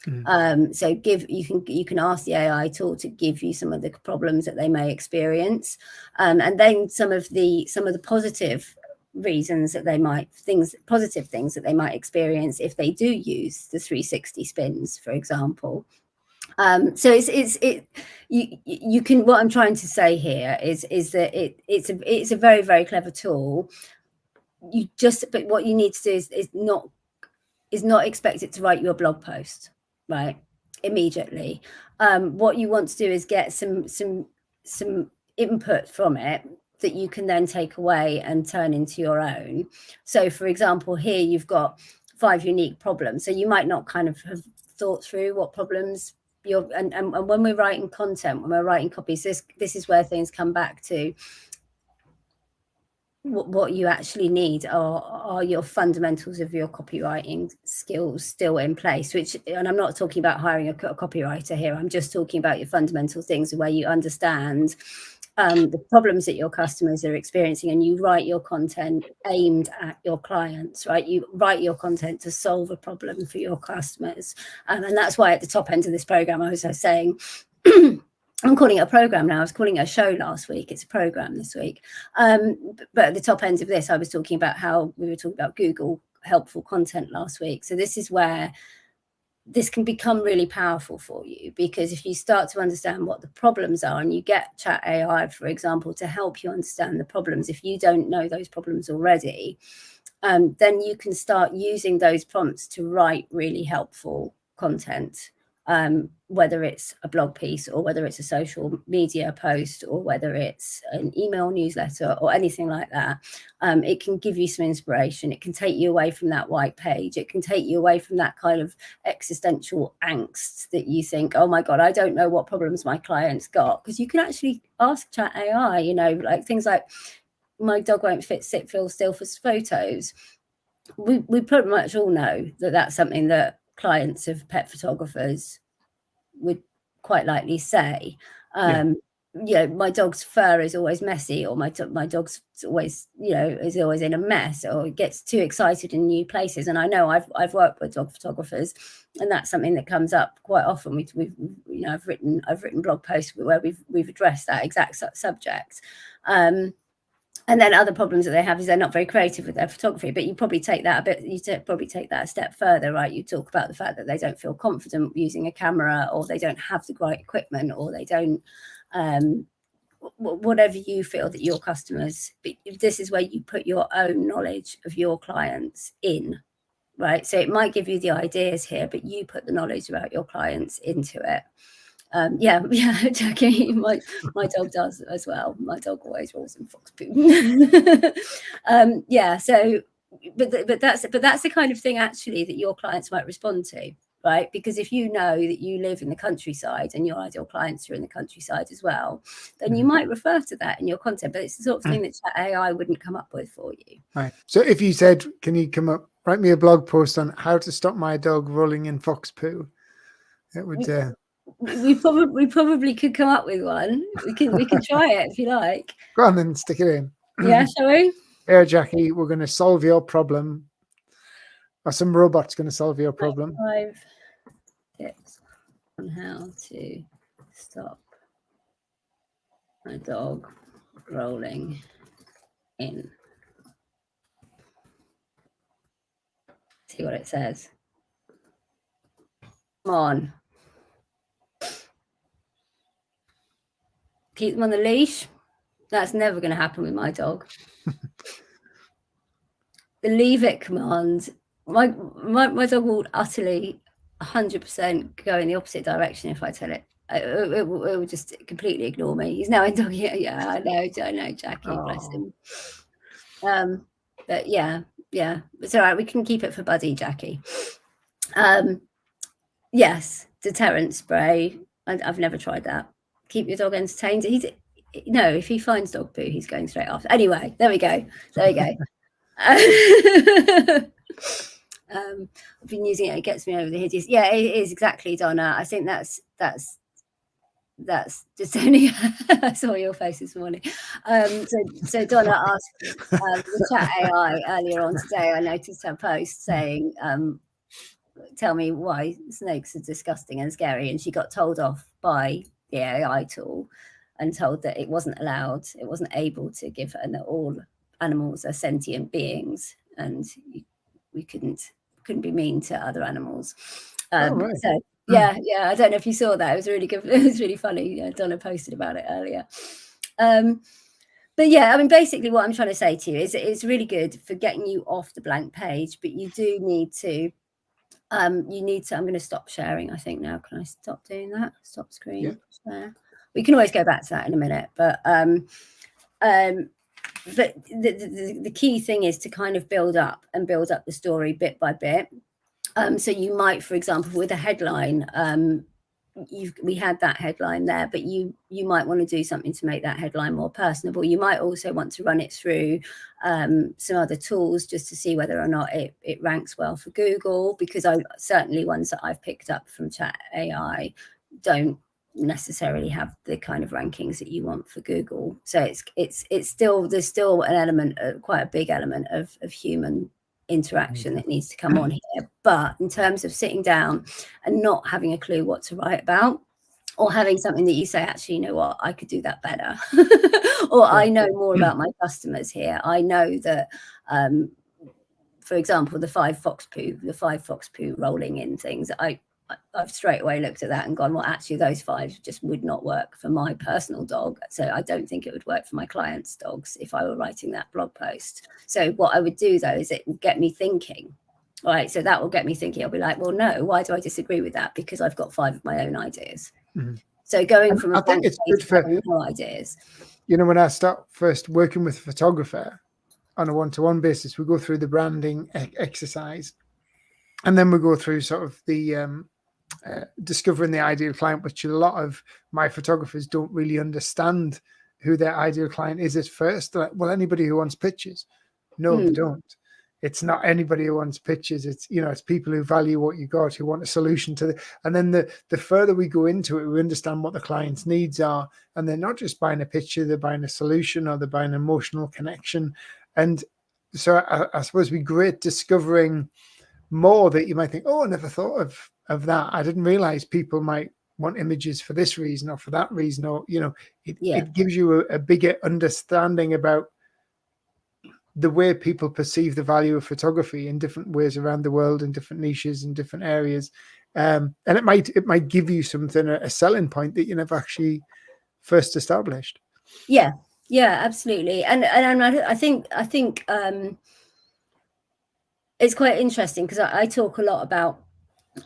So you can ask the AI tool to give you some of the problems that they may experience, and then some of the positive reasons that positive things that they might experience if they do use the 360 spins, for example. So you can, what I'm trying to say here is that it's a very, very clever tool. But what you need to do is not expect it to write you a blog post, right, immediately. What you want to do is get some input from it that you can then take away and turn into your own. So for example, here you've got 5 unique problems. So you might not kind of have thought through what problems and when we're writing content, when we're writing copies, this is where things come back to what you actually need are your fundamentals of your copywriting skills still in place, and I'm not talking about hiring a copywriter here. I'm just talking about your fundamental things where you understand the problems that your customers are experiencing, and you write your content aimed at your clients, right? You write your content to solve a problem for your customers. And that's why at the top end of this program, I was saying, I'm calling it a program now. I was calling it a show last week. It's a program this week. But at the top end of this, I was talking about how we were talking about Google helpful content last week. So this is where this can become really powerful for you, because if you start to understand what the problems are, and you get Chat AI, for example, to help you understand the problems, if you don't know those problems already, then you can start using those prompts to write really helpful content, whether it's a blog piece or whether it's a social media post or whether it's an email newsletter or anything like that. It can give you some inspiration. It can take you away from that white page. It can take you away from that kind of existential angst that you think, oh my God, I don't know what problems my clients got. Because you can actually ask Chat AI, like things like, my dog won't sit still for photos. We pretty much all know that that's something that clients of pet photographers would quite likely say. my dog's fur is always messy, or my dog's always, is always in a mess, or gets too excited in new places. And I know I've worked with dog photographers, and that's something that comes up quite often. We've I've written blog posts where we've addressed that exact subject. And then other problems that they have is they're not very creative with their photography. But you probably take that a step further, right? You talk about the fact that they don't feel confident using a camera, or they don't have the right equipment, or they don't, whatever you feel that your customers, this is where you put your own knowledge of your clients in, right? So it might give you the ideas here, but you put the knowledge about your clients into it. Yeah, Jackie, my dog does as well. My dog always rolls in fox poo. Yeah, so but that's the kind of thing actually that your clients might respond to, right? Because if you know that you live in the countryside and your ideal clients are in the countryside as well, then you might refer to that in your content. But it's the sort of thing that AI wouldn't come up with for you. Right. So if you said, can you write me a blog post on how to stop my dog rolling in fox poo, it would we probably could come up with one. We can try it if you like. Go on then, stick it in. Yeah, shall we? Here, Jackie, we're going to solve your problem. Or some robot's going to solve your problem. 5 tips on how to stop a dog rolling in. See what it says. Come on. Keep them on the leash. That's never going to happen with my dog. The leave it command. My dog will utterly 100% go in the opposite direction if I tell it. It will just completely ignore me. He's now in dog. Yeah, I know, Jackie, bless him. But yeah, it's all right. We can keep it for Buddy, Jackie. Yes, deterrent spray. I've never tried that. Keep your dog entertained. If he finds dog poo, he's going straight after. Anyway, there we go. I've been using it. It gets me over the hideous. Yeah, it is exactly, Donna. I think that's just only. I saw your face this morning. So Donna asked the chat AI earlier on today. I noticed her post saying, "Tell me why snakes are disgusting and scary," and she got told off by the AI tool and told that it wasn't allowed, it wasn't able to give, and that all animals are sentient beings, and we couldn't be mean to other animals. Right. So yeah, I don't know if you saw that. It was really good. It was really funny. Donna posted about it earlier. But yeah, I mean, basically what I'm trying to say to you is it's really good for getting you off the blank page, but you do need to, I'm going to stop sharing, I think now. Can I stop doing that? Stop screen share. We can always go back to that in a minute, but the key thing is to kind of build up the story bit by bit. So you might, for example, with a headline, we had that headline there, but you might want to do something to make that headline more personable. You might also want to run it through some other tools just to see whether or not it ranks well for Google, because certainly ones that I've picked up from Chat AI don't necessarily have the kind of rankings that you want for Google. So there's still an element, quite a big element of human interaction that needs to come on here. But in terms of sitting down and not having a clue what to write about, or having something that you say, actually, you know what, I could do that better, or I know more about my customers here. I know that, for example, the five fox poo rolling in things, I've straight away looked at that and gone, well, actually, those 5 just would not work for my personal dog. So I don't think it would work for my clients' dogs if I were writing that blog post. So what I would do, though, is it would get me thinking. Right. So that will get me thinking. I'll be like, well, no, why do I disagree with that? Because I've got 5 of my own ideas. So going from I think it's good for no ideas. When I start first working with a photographer on a one-to-one basis, we go through the branding exercise, and then we go through sort of the discovering the ideal client, which a lot of my photographers don't really understand who their ideal client is at first. They're like, well, anybody who wants pictures. No, they don't. it's not anybody who wants pictures. It's, you know, it's people who value what you got, who want a solution to and then the further we go into it, we understand what the client's needs are, and they're not just buying a picture, they're buying a solution, or they're buying an emotional connection. And so I suppose it'd be great discovering more that you might think, oh, I never thought of that. I didn't realize people might want images for this reason or for that reason, or, you know, it gives you a bigger understanding about the way people perceive the value of photography in different ways around the world, in different niches, in different areas. And it might give you something, a selling point that you never actually first established. Yeah, absolutely. And I think it's quite interesting, because I talk a lot about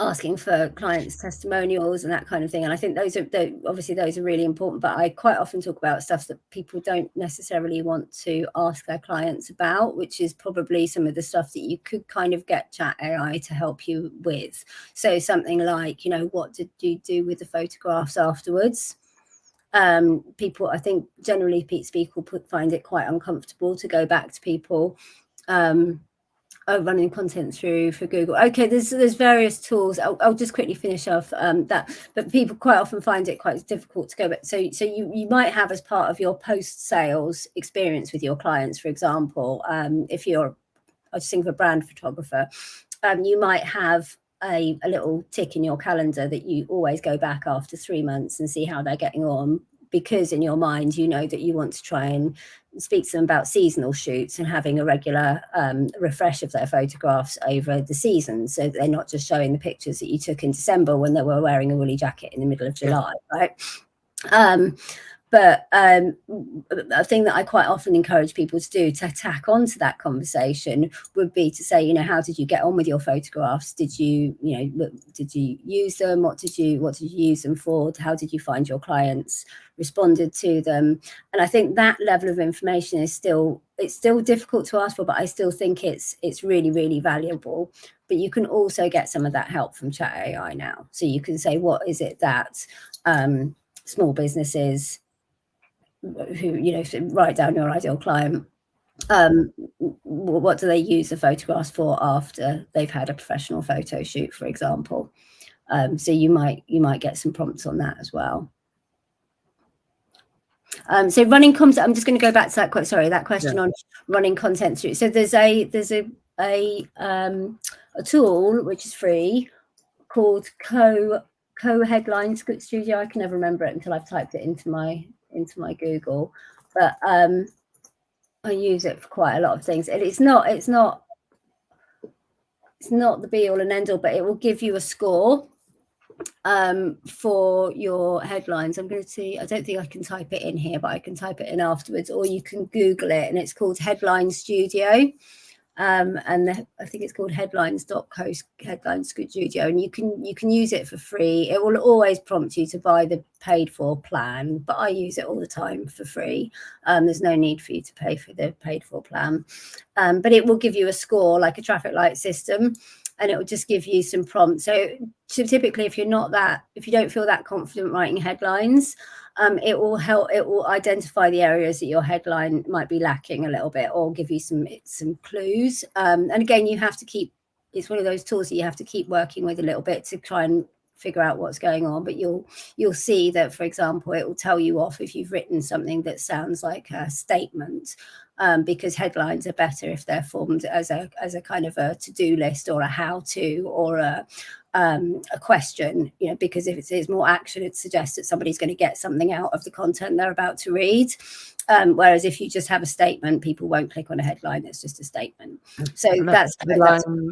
asking for clients' testimonials and that kind of thing, and I think those are obviously those are really important, but I quite often talk about stuff that people don't necessarily want to ask their clients about, which is probably some of the stuff that you could kind of get Chat AI to help you with. So something like, you know, what did you do with the photographs afterwards? People, I think generally people find it quite uncomfortable to go back to people running content through for Google. Okay, there's various tools. I'll just quickly finish off that, but people quite often find it quite difficult to go back. So you might have, as part of your post-sales experience with your clients, for example, if you're, I just think of a brand photographer, you might have a little tick in your calendar that you always go back after 3 months and see how they're getting on, because in your mind, you know that you want to try and speak to them about seasonal shoots and having a regular refresh of their photographs over the season, so they're not just showing the pictures that you took in December when they were wearing a woolly jacket in the middle of July, right? But a thing that I quite often encourage people to do to tack onto that conversation would be to say, you know, how did you get on with your photographs? Did you did you use them? What did you use them for? How did you find your clients responded to them? And I think that level of information is still difficult to ask for, but I still think it's really, really valuable. But you can also get some of that help from Chat AI now. So you can say, what is it that small businesses who, you know, write down your ideal client, what do they use the photographs for after they've had a professional photo shoot, for example? So you might get some prompts on that as well. So running content, I'm just going to go back to that question on running content through. So there's a tool which is free called Co-Headline Studio. I can never remember it until I've typed it into my Google, but I use it for quite a lot of things. And it's not the be all and end all, but it will give you a score for your headlines. I'm going to see, I don't think I can type it in here, but I can type it in afterwards, or you can Google it, and it's called Headline Studio. And I think it's called headlines.co, Headline Studio, and you can use it for free. It will always prompt you to buy the paid for plan, but I use it all the time for free. There's no need for you to pay for the paid for plan, but it will give you a score like a traffic light system, and it will just give you some prompts. So typically, if you don't feel that confident writing headlines, it will help. It will identify the areas that your headline might be lacking a little bit, or give you some clues. And again, you have to keep. It's one of those tools that you have to keep working with a little bit to try and figure out what's going on. But you'll see that, for example, it will tell you off if you've written something that sounds like a statement, because headlines are better if they're formed as a kind of a to-do list, or a how-to, or a question, you know, because if it's more action, it suggests that somebody's going to get something out of the content they're about to read. Whereas if you just have a statement, people won't click on a headline. It's just a statement. So that's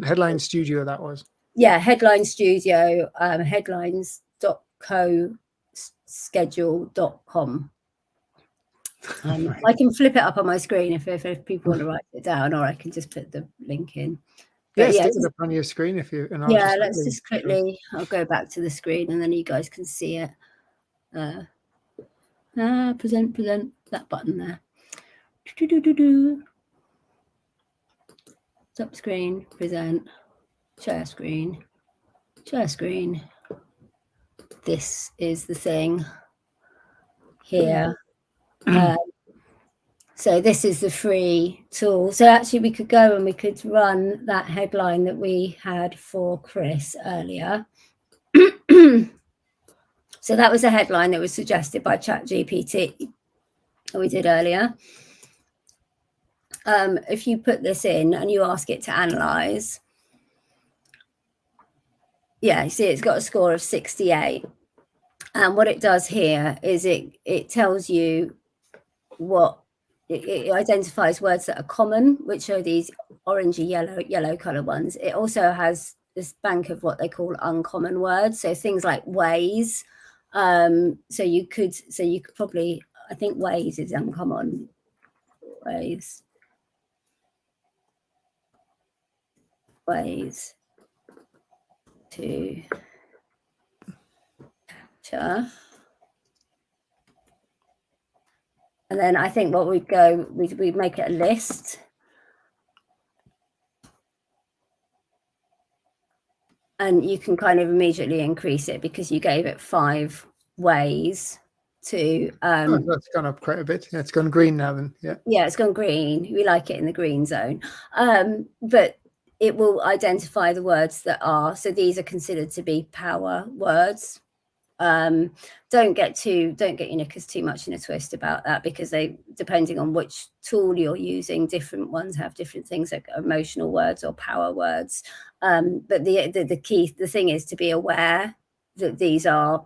Headline Studio, that was. Yeah, Headline Studio, headlines.coschedule.com. I can flip it up on my screen if people want to write it down, or I can just put the link in. But stick it up on your screen if you. Let's just quickly. I'll go back to the screen, and then you guys can see it. Present that button there. Stop screen, present, share screen. This is the thing here. So this is the free tool. So actually we could go and we could run that headline that we had for Chris earlier. So that was a headline that was suggested by ChatGPT that we did earlier. If you put this in and you ask it to analyze, yeah, you see it's got a score of 68. And what it does here is it tells you what it identifies words that are common, which are these orangey yellow color ones. It also has this bank of what they call uncommon words, so things like ways. So you could probably, I think ways is uncommon. Ways to capture. And then I think what we'd go, we'd make it a list. And you can kind of immediately increase it because you gave it 5 ways to that's gone up quite a bit. Yeah, it's gone green now then. Yeah, it's gone green. We like it in the green zone. But it will identify the words that are, so these are considered to be power words. Don't get your knickers too much in a twist about that, because they, depending on which tool you're using, different ones have different things like emotional words or power words. But the thing is to be aware that these are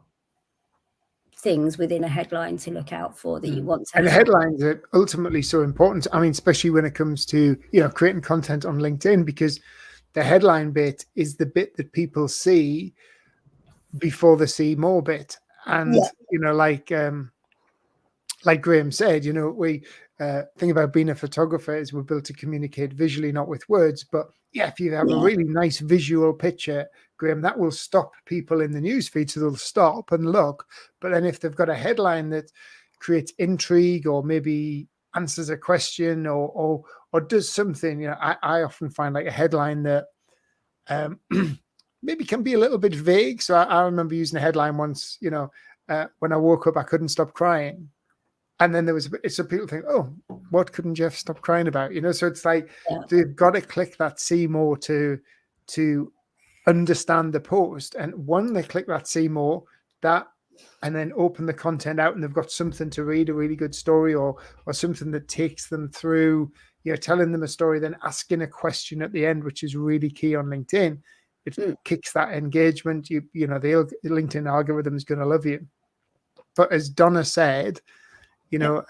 things within a headline to look out for that you want to and have. the headlines are ultimately so important. I mean, especially when it comes to, you know, creating content on LinkedIn, because the headline bit is the bit that people see before they see more bit. And you know, like Graham said, you know, we thing about being a photographer is we're built to communicate visually, not with words. But yeah, if you have a really nice visual picture, Graham, that will stop people in the newsfeed, so they'll stop and look. But then if they've got a headline that creates intrigue or maybe answers a question or does something, you know, I often find like a headline that maybe can be a little bit vague. So I remember using a headline once, you know, when I woke up, I couldn't stop crying. And then there was, so people think, oh, what couldn't Jeff stop crying about? You know, so it's like they've got to click that see more to understand the post. And when they click that see more, that, and then open the content out, and they've got something to read, a really good story or something that takes them through, you know, telling them a story, then asking a question at the end, which is really key on LinkedIn. It kicks that engagement. You know, the LinkedIn algorithm is going to love you. But as Donna said, you know,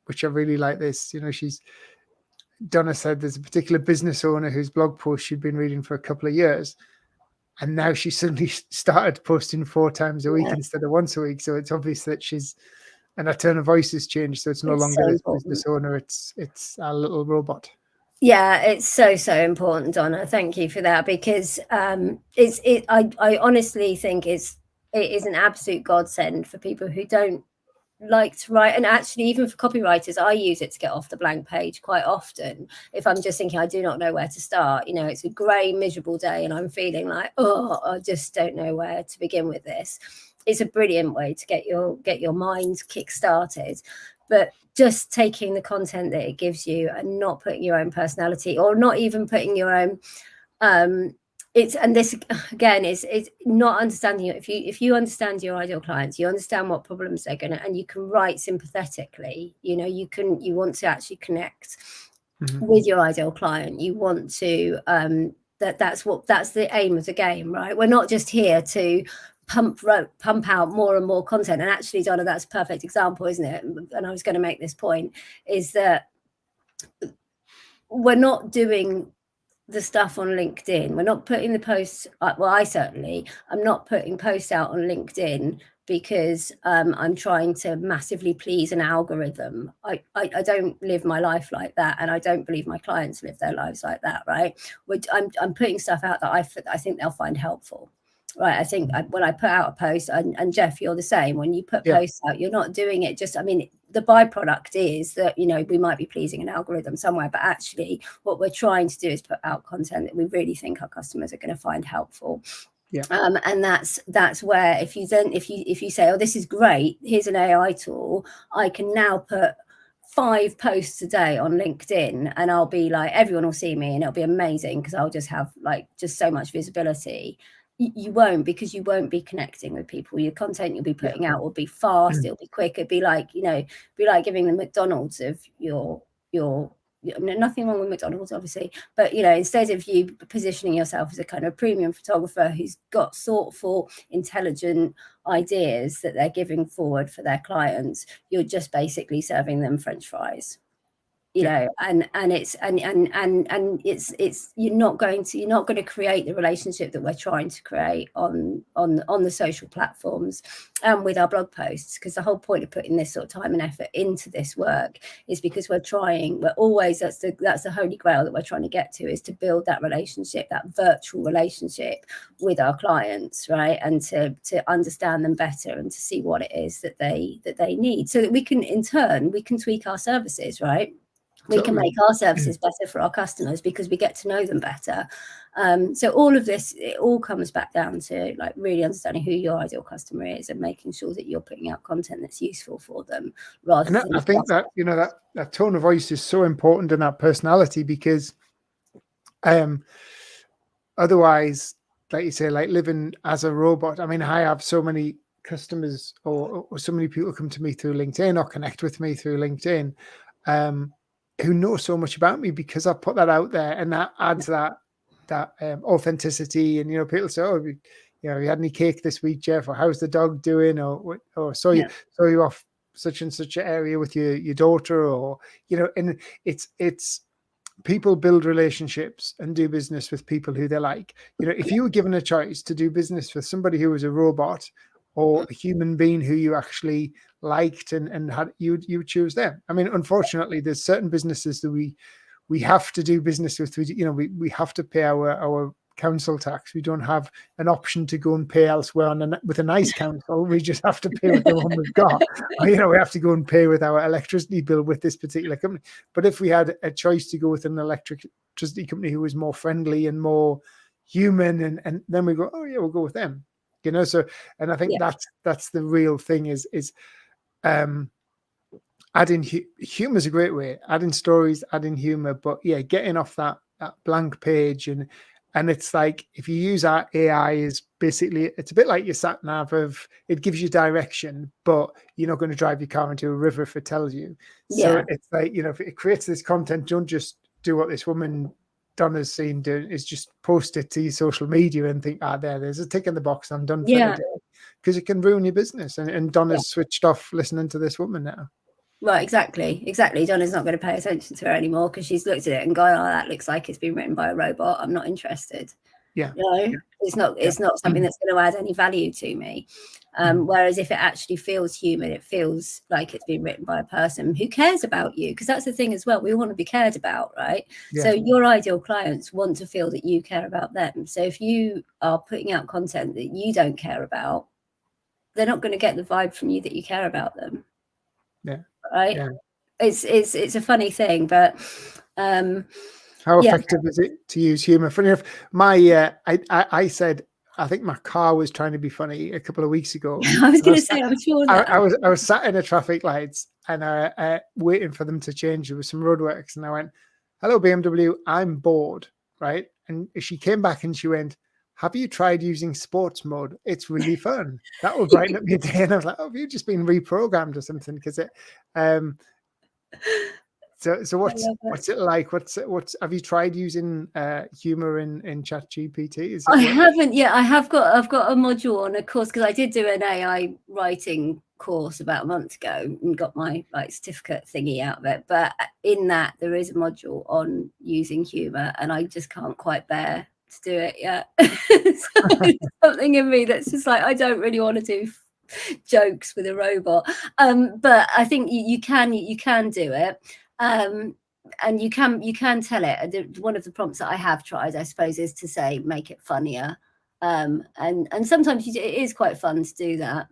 which I really like this, you know, Donna said there's a particular business owner whose blog post she'd been reading for a couple of years. And now she suddenly started posting 4 times a week instead of once a week. So it's obvious that and her tone of voice has changed. So it's no longer this business owner. It's a little robot. Yeah, it's so important, Donna. Thank you for that, because I honestly think it is an absolute godsend for people who don't like to write, and actually even for copywriters, I use it to get off the blank page quite often. If I'm just thinking I do not know where to start, you know, it's a grey, miserable day and I'm feeling like, oh, I just don't know where to begin with this. It's a brilliant way to get your mind kick-started. But just taking the content that it gives you and not putting your own personality, or not even putting your own and this again is not understanding it. If you understand your ideal clients, you understand what problems they're gonna, and you can write sympathetically, you know, you want to actually connect with your ideal client. You want to that's the aim of the game, right? We're not just here to pump out more and more content. And actually, Donna, that's a perfect example, isn't it? And I was going to make this point, is that we're not doing the stuff on LinkedIn. We're not putting the posts, well, I'm not putting posts out on LinkedIn because I'm trying to massively please an algorithm. I don't live my life like that, and I don't believe my clients live their lives like that, right? I'm putting stuff out that I think they'll find helpful. Right, I think when I put out a post, and Jeff, you're the same. When you put posts out, you're not doing it just, I mean, the byproduct is that, you know, we might be pleasing an algorithm somewhere, but actually what we're trying to do is put out content that we really think our customers are going to find helpful. And that's where if you say, oh, this is great, here's an AI tool, I can now put 5 posts a day on LinkedIn, and I'll be like, everyone will see me and it'll be amazing because I'll just have like just so much visibility. You won't, because you won't be connecting with people. Your content you'll be putting out will be fast, it'll be quick, it'll be like, you know, be like giving the McDonald's of your nothing wrong with McDonald's obviously, but you know, instead of you positioning yourself as a kind of premium photographer who's got thoughtful, intelligent ideas that they're giving forward for their clients, you're just basically serving them French fries, you know, and it's you're not going to create the relationship that we're trying to create on the social platforms and with our blog posts, because the whole point of putting this sort of time and effort into this work is because we're always, that's the holy grail that we're trying to get to, is to build that relationship, that virtual relationship with our clients, right? And to understand them better and to see what it is that they need, so that we can, in turn, we can tweak our services, right? We can make our services better for our customers because we get to know them better. So all of this, it all comes back down to like really understanding who your ideal customer is and making sure that you're putting out content that's useful for them, rather than. I think that, you know, that tone of voice is so important in that personality, because otherwise, like you say, like living as a robot. I mean, I have so many customers or so many people come to me through LinkedIn or connect with me through LinkedIn, who know so much about me because I put that out there, and that adds that authenticity. And you know, people say, "Oh, you know, you had any cake this week, Jeff?" Or "How's the dog doing?" Or saw you off such and such an area with your daughter, or you know. And it's people build relationships and do business with people who they like. You know, if you were given a choice to do business with somebody who was a robot or a human being who you actually liked and had, you would choose them. I mean, unfortunately, there's certain businesses that we have to do business with. We have to pay our council tax. We don't have an option to go and pay elsewhere with a nice council. We just have to pay with the one we've got. Or, you know, we have to go and pay with our electricity bill with this particular company. But if we had a choice to go with an electricity company who was more friendly and more human, and then we go, oh yeah, we'll go with them. You know, so, and I think that's the real thing is adding humor is a great way, adding stories, adding humor, but yeah, getting off that blank page. And it's like, if you use our AI, is basically, it's a bit like your sat nav of, it gives you direction, but you're not going to drive your car into a river if it tells you. So it's like, you know, if it creates this content, don't just do what this woman Donna's seen do, is just post it to your social media and think, there's a tick in the box, I'm done for the day. Because it can ruin your business. And Donna's switched off listening to this woman now. Well, exactly. Donna's not going to pay attention to her anymore because she's looked at it and gone, "Oh, that looks like it's been written by a robot. I'm not interested." Yeah, you know, it's not something that's going to add any value to me. Whereas if it actually feels human, it feels like it's been written by a person who cares about you, because that's the thing as well. We want to be cared about, right? So your ideal clients want to feel that you care about them. So if you are putting out content that you don't care about, they're not going to get the vibe from you that you care about them. Right. It's a funny thing, but how effective is it to use humor? Funny enough, I said, I think my car was trying to be funny a couple of weeks ago. I was going to say, I'm sure that I was sat in a traffic lights and waiting for them to change. There was some roadworks, and I went, "Hello, BMW, I'm bored," right? And she came back and she went, "Have you tried using sports mode? It's really fun." That will brighten up your day. And I was like, "Oh, have you just been reprogrammed or something?" Because it. So what's it like? What's have you tried using humor in ChatGPT? I haven't yet. I've got a module on a course, because I did do an AI writing course about a month ago and got my certificate thingy out of it. But in that, there is a module on using humor, and I just can't quite bear to do it yet. So it's something in me that's just like, I don't really want to do jokes with a robot. But I think you can do it. And you can tell it. One of the prompts that I have tried, I suppose, is to say, make it funnier. And sometimes it is quite fun to do that.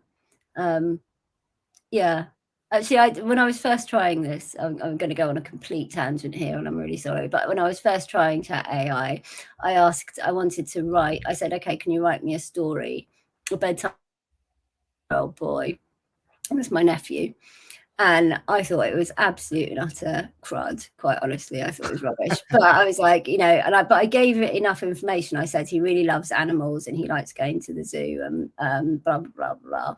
Actually, when I was first trying this, I'm going to go on a complete tangent here, and I'm really sorry. But when I was first trying Chat AI, I wanted to write. I said, "Okay, can you write me a story, a bedtime old boy?" It was my nephew. And I thought it was absolute and utter crud, quite honestly. I thought it was rubbish. But I was like, but I gave it enough information. I said he really loves animals and he likes going to the zoo and blah, blah, blah, blah.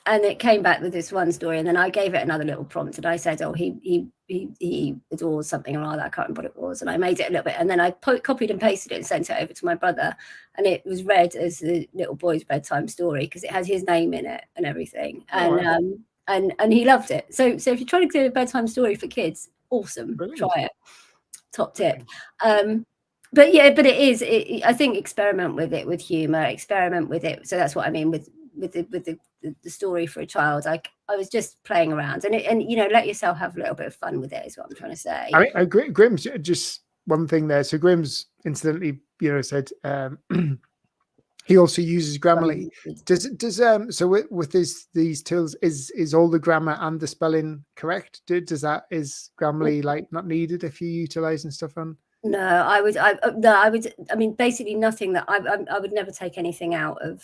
And it came back with this one story, and then I gave it another little prompt, and I said, "Oh, he adores something or other. I can't remember what it was." And I made it a little bit, and then I copied and pasted it and sent it over to my brother, and it was read as the little boy's bedtime story because it has his name in it and everything, and he loved it. So if you're trying to do a bedtime story for kids, awesome, Brilliant. try it. Top tip. But it is. I think experiment with it with humour. Experiment with it. So that's what I mean with the story for a child. Like I was just playing around, and let yourself have a little bit of fun with it. Is what I'm trying to say. I mean, Graham's just one thing there. So Graham's incidentally, said he also uses Grammarly. So with these tools, is all the grammar and the spelling correct? Is Grammarly like not needed if you're utilizing stuff on? No, I would. I mean, basically nothing that I would never take anything out of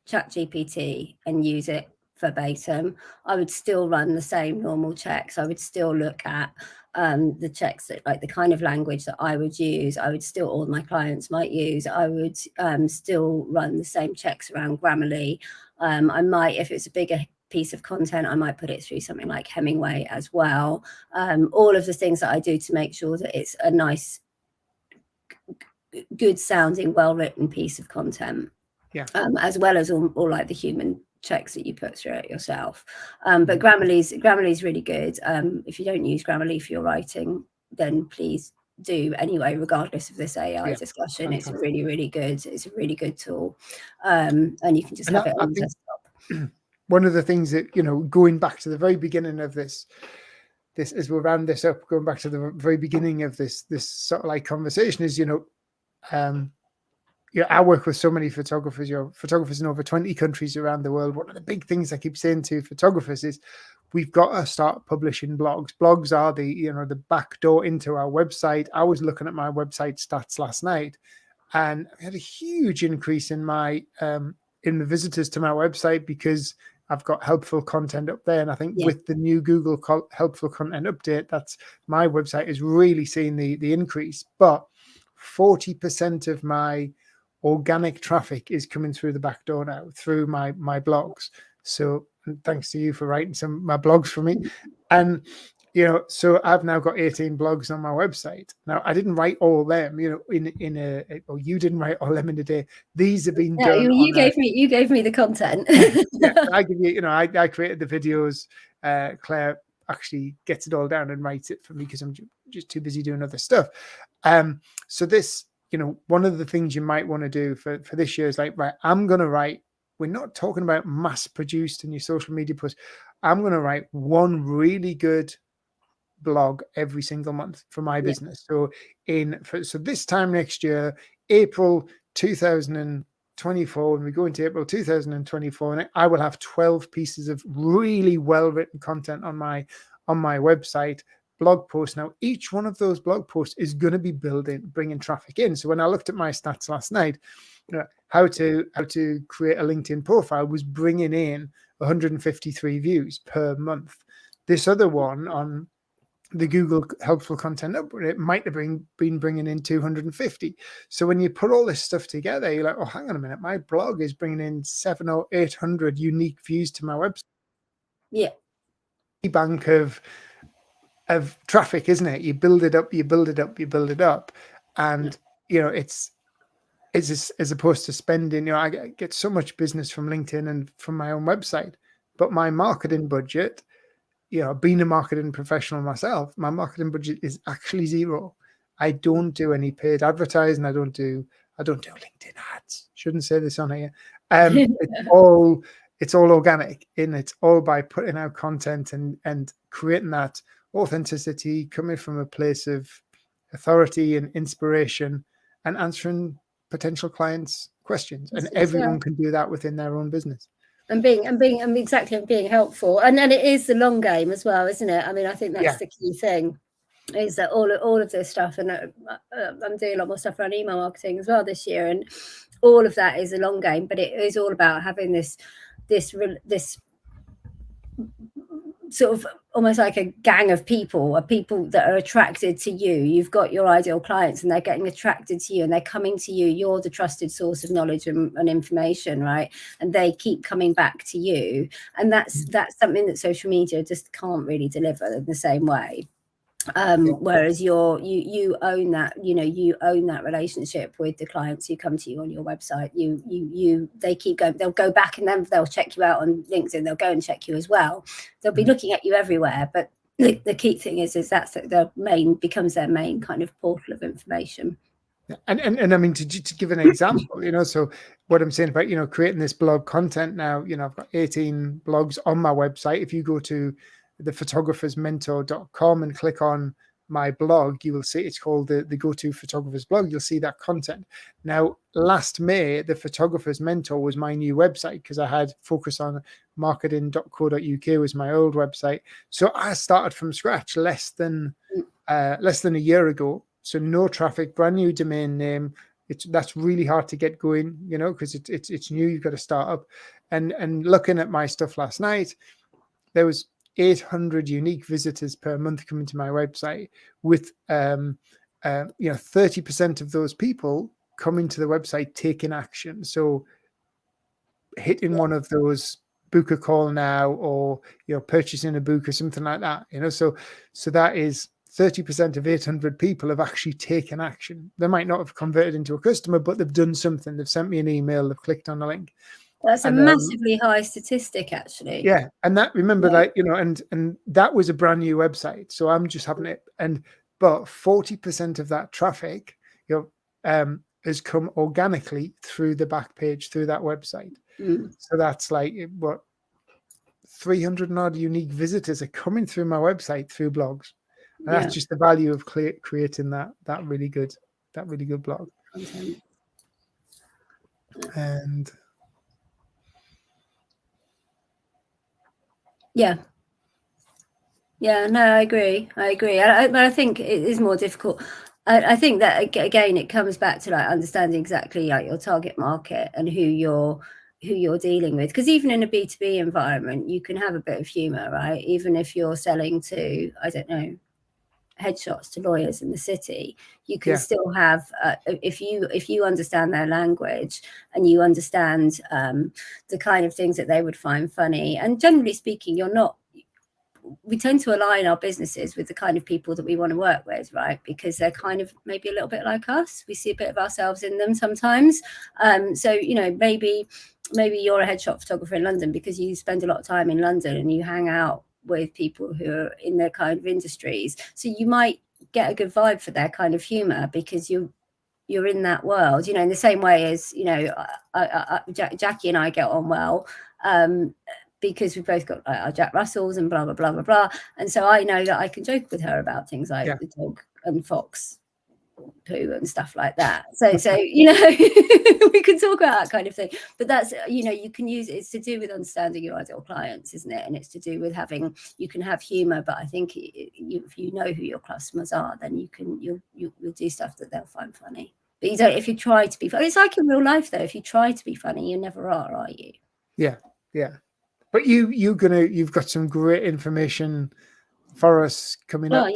ChatGPT and use it verbatim. I would still run the same normal checks. I would still look at the checks that, like, the kind of language that I would use. I would still, all my clients might use. I would still run the same checks around Grammarly. I might, if it's a bigger piece of content, I might put it through something like Hemingway as well. All of the things that I do to make sure that it's a nice, good sounding, well written piece of content. Yeah. As well as all like the human checks that you put through it yourself. But Grammarly's really good. If you don't use Grammarly for your writing, then please do anyway, regardless of this AI discussion. Fantastic. It's really, really good. It's a really good tool. And you can just have it on desktop. One of the things that, going back to the very beginning of this as we round this up, going back to the very beginning of this sort of like conversation is, I work with so many photographers, photographers in over 20 countries around the world. One of the big things I keep saying to photographers is we've got to start publishing blogs. Blogs are the back door into our website. I was looking at my website stats last night, and I had a huge increase in my in the visitors to my website because I've got helpful content up there. And I think with the new Google helpful content update, that's my website is really seeing the increase. But 40% of my organic traffic is coming through the back door now through my blogs. So thanks to you for writing some of my blogs for me. And so I've now got 18 blogs on my website. Now I didn't write all them, or you didn't write all them in a day. These have been done. You gave me the content. I give you, I created the videos. Claire actually gets it all down and writes it for me because I'm just too busy doing other stuff. So this, one of the things you might want to do for this year is like, right, I'm going to write, we're not talking about mass produced in your social media posts. I'm going to write one really good blog every single month for my business. So so this time next year, April 2024, when we go into April 2024, I will have 12 pieces of really well-written content on my website, blog posts. Now, each one of those blog posts is going to be bringing traffic in. So when I looked at my stats last night, how to create a LinkedIn profile was bringing in 153 views per month. This other one on the Google helpful content update, it might have been bringing in 250. So when you put all this stuff together, you're like, oh, hang on a minute, my blog is bringing in 700 or 800 unique views to my website. Yeah. Bank of traffic, isn't it? You build it up, and it's as opposed to spending. I get so much business from LinkedIn and from my own website, but my marketing budget, being a marketing professional myself, my marketing budget is actually zero. I don't do any paid advertising. I don't do LinkedIn ads. Shouldn't say this on here. It's all organic, and it's all by putting out content and creating that authenticity, coming from a place of authority and inspiration, and answering potential clients' questions. And everyone can do that within their own business. And being helpful, and it is the long game as well, isn't it? I mean, I think that's the key thing, is that all of this stuff, and I'm doing a lot more stuff around email marketing as well this year, and all of that is a long game, but it is all about having this sort of almost like a gang of people that are attracted to you. You've got your ideal clients and they're getting attracted to you and they're coming to you. You're the trusted source of knowledge and information, right? And they keep coming back to you. And that's something that social media just can't really deliver in the same way. Whereas you own that, you own that relationship with the clients who come to you on your website. They keep going, they'll go back and then they'll check you out on LinkedIn, they'll go and check you as well. They'll be looking at you everywhere, but the key thing is that's their main becomes their main kind of portal of information. And I mean, to give an example, so what I'm saying about, creating this blog content now, I've got 18 blogs on my website. If you go to thephotographersmentor.com and click on my blog, you will see it's called the Go-To Photographers blog. You'll see that content. Now, last May, the Photographer's Mentor was my new website because I had focus on marketing.co.uk was my old website. So I started from scratch less than a year ago. So no traffic, brand new domain name. That's really hard to get going, because it's new. You've got to start up. And looking at my stuff last night, there was 800 unique visitors per month coming to my website, with 30% of those people coming to the website taking action. So hitting one of those book a call now, or purchasing a book or something like that. So that is 30% of 800 people have actually taken action. They might not have converted into a customer, but they've done something. They've sent me an email, they've clicked on a link. That's a massively high statistic, actually. Yeah. And that, remember, and that was a brand new website. So I'm just having it. But 40% of that traffic, has come organically through the back page, through that website. So that's like, 300 and odd unique visitors are coming through my website through blogs. And that's just the value of creating that really good blog. Content. And no, I agree. But I think it is more difficult. I think that again, it comes back to like understanding exactly like your target market and who you're dealing with. Because even in a B2B environment, you can have a bit of humor, right? Even if you're selling to, I don't know, headshots to lawyers in the city, you can still have if you understand their language and you understand the kind of things that they would find funny. And generally speaking, we tend to align our businesses with the kind of people that we want to work with, right? Because they're kind of maybe a little bit like us. We see a bit of ourselves in them sometimes. So maybe you're a headshot photographer in London because you spend a lot of time in London and you hang out with people who are in their kind of industries. So you might get a good vibe for their kind of humor because you're in that world, in the same way as, Jackie and I get on well, because we've both got our Jack Russells and blah, blah, blah, blah, blah. And so I know that I can joke with her about things like the dog and fox poo and stuff like that. So we can talk about that kind of thing. But that's, you can use it's to do with understanding your ideal clients, isn't it? And it's to do with you can have humor, but I think if you know who your customers are, then you'll do stuff that they'll find funny. But you don't, if you try to be funny, it's like in real life though. If you try to be funny, you never are you? Yeah. But you've got some great information for us coming up.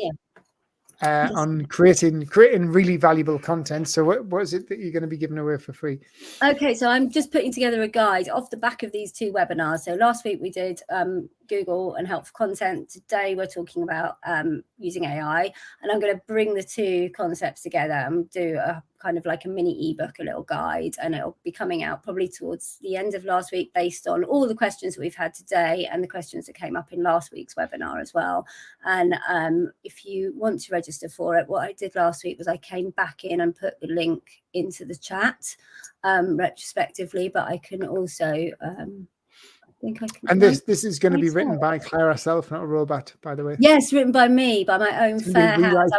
On creating really valuable content. So what is it that you're going to be giving away for free? Okay, so I'm just putting together a guide off the back of these two webinars. So last week we did Google and helpful content. Today we're talking about using AI, and I'm going to bring the two concepts together and do a kind of like a mini ebook, a little guide, and it'll be coming out probably towards the end of last week based on all the questions that we've had today and the questions that came up in last week's webinar as well. And if you want to register for it, what I did last week was I came back in and put the link into the chat retrospectively, but I can also and this is going to be written by Claire herself, not a robot, by the way. Yes, written by me, by my own fair hands.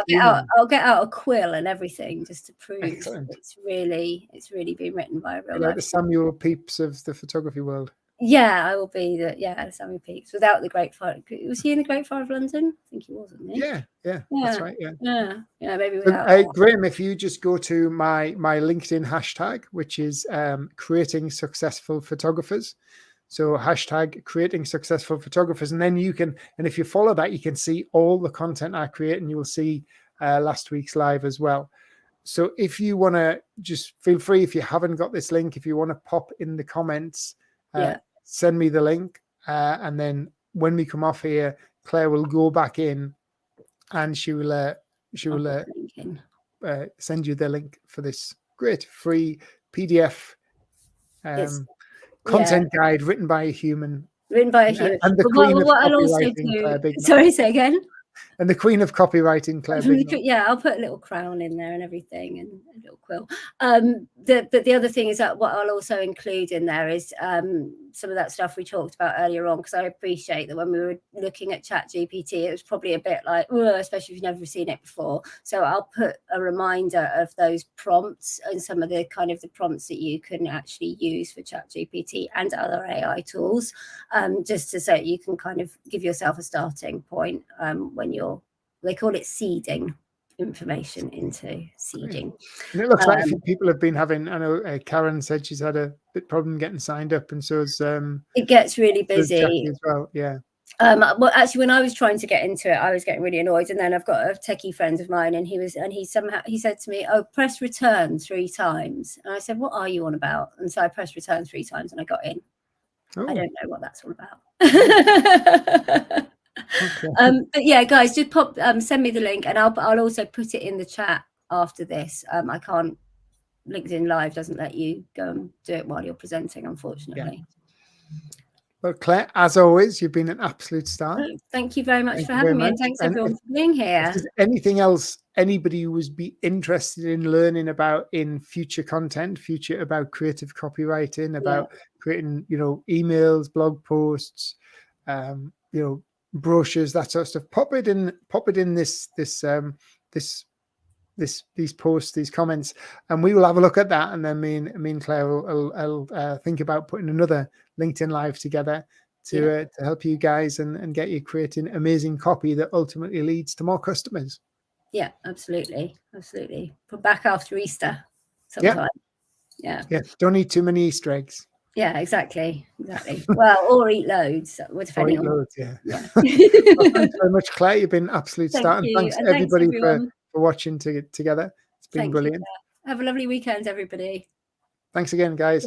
I'll get out a quill and everything just to prove it's really been written by a real life. Like the Samuel Pepys of the photography world. Yeah, I will be Samuel Pepys without the Great Fire. Was he in the Great Fire of London? I think he was, wasn't he? Yeah, that's right. Yeah, maybe without. Graham, if you just go to my LinkedIn hashtag, which is creating successful photographers. So hashtag creating successful photographers. And then you can, and if you follow that, you can see all the content I create, and you will see last week's live as well. So if you want to, just feel free, if you haven't got this link, if you want to pop in the comments, send me the link. And then when we come off here, Claire will go back in and she will send you the link for this great free PDF content guide written by a human. Written by a human. And the queen of copywriting, Claire Bigman. Sorry, say again. And the queen of copywriting, Claire Bigman. Yeah, I'll put a little crown in there and everything, and a little quill. But the other thing is that what I'll also include in there is some of that stuff we talked about earlier on, because I appreciate that when we were looking at ChatGPT, it was probably a bit like, especially if you've never seen it before. So I'll put a reminder of those prompts and some of the kind of the prompts that you can actually use for ChatGPT and other AI tools, just to so you can kind of give yourself a starting point when they call it seeding information into seeding. And it looks like people have been having, I know Karen said she's had a bit problem getting signed up, and so is it gets really busy as well. Yeah. Well, actually, when I was trying to get into it, I was getting really annoyed, and then I've got a techie friend of mine, and he said to me, "Oh, press return 3 times," and I said, "What are you on about?" And so I pressed return 3 times, and I got in. I don't know what that's all about. Okay. But yeah, guys, just pop send me the link, and I'll also put it in the chat after this. I can't, LinkedIn Live doesn't let you go and do it while you're presenting, unfortunately. Yeah. Well, Claire, as always, you've been an absolute star. Thank you very much for having me, and thanks everyone for being here. If there's anything else anybody who would be interested in learning about in future content, about creative copywriting, about creating, emails, blog posts, brochures, that sort of stuff, pop it in these posts, these comments, and we will have a look at that. And then me and Claire will think about putting another LinkedIn Live together to help you guys and get you creating amazing copy that ultimately leads to more customers. Yeah, absolutely. Put back after Easter sometime. Yeah. Don't eat too many Easter eggs. Yeah, exactly. Well, or eat loads. Depending on loads. Yeah. Well, thanks very much, Claire. You've been an absolute star, and thanks everybody for watching together. It's been brilliant. Have a lovely weekend, everybody. Thanks again, guys.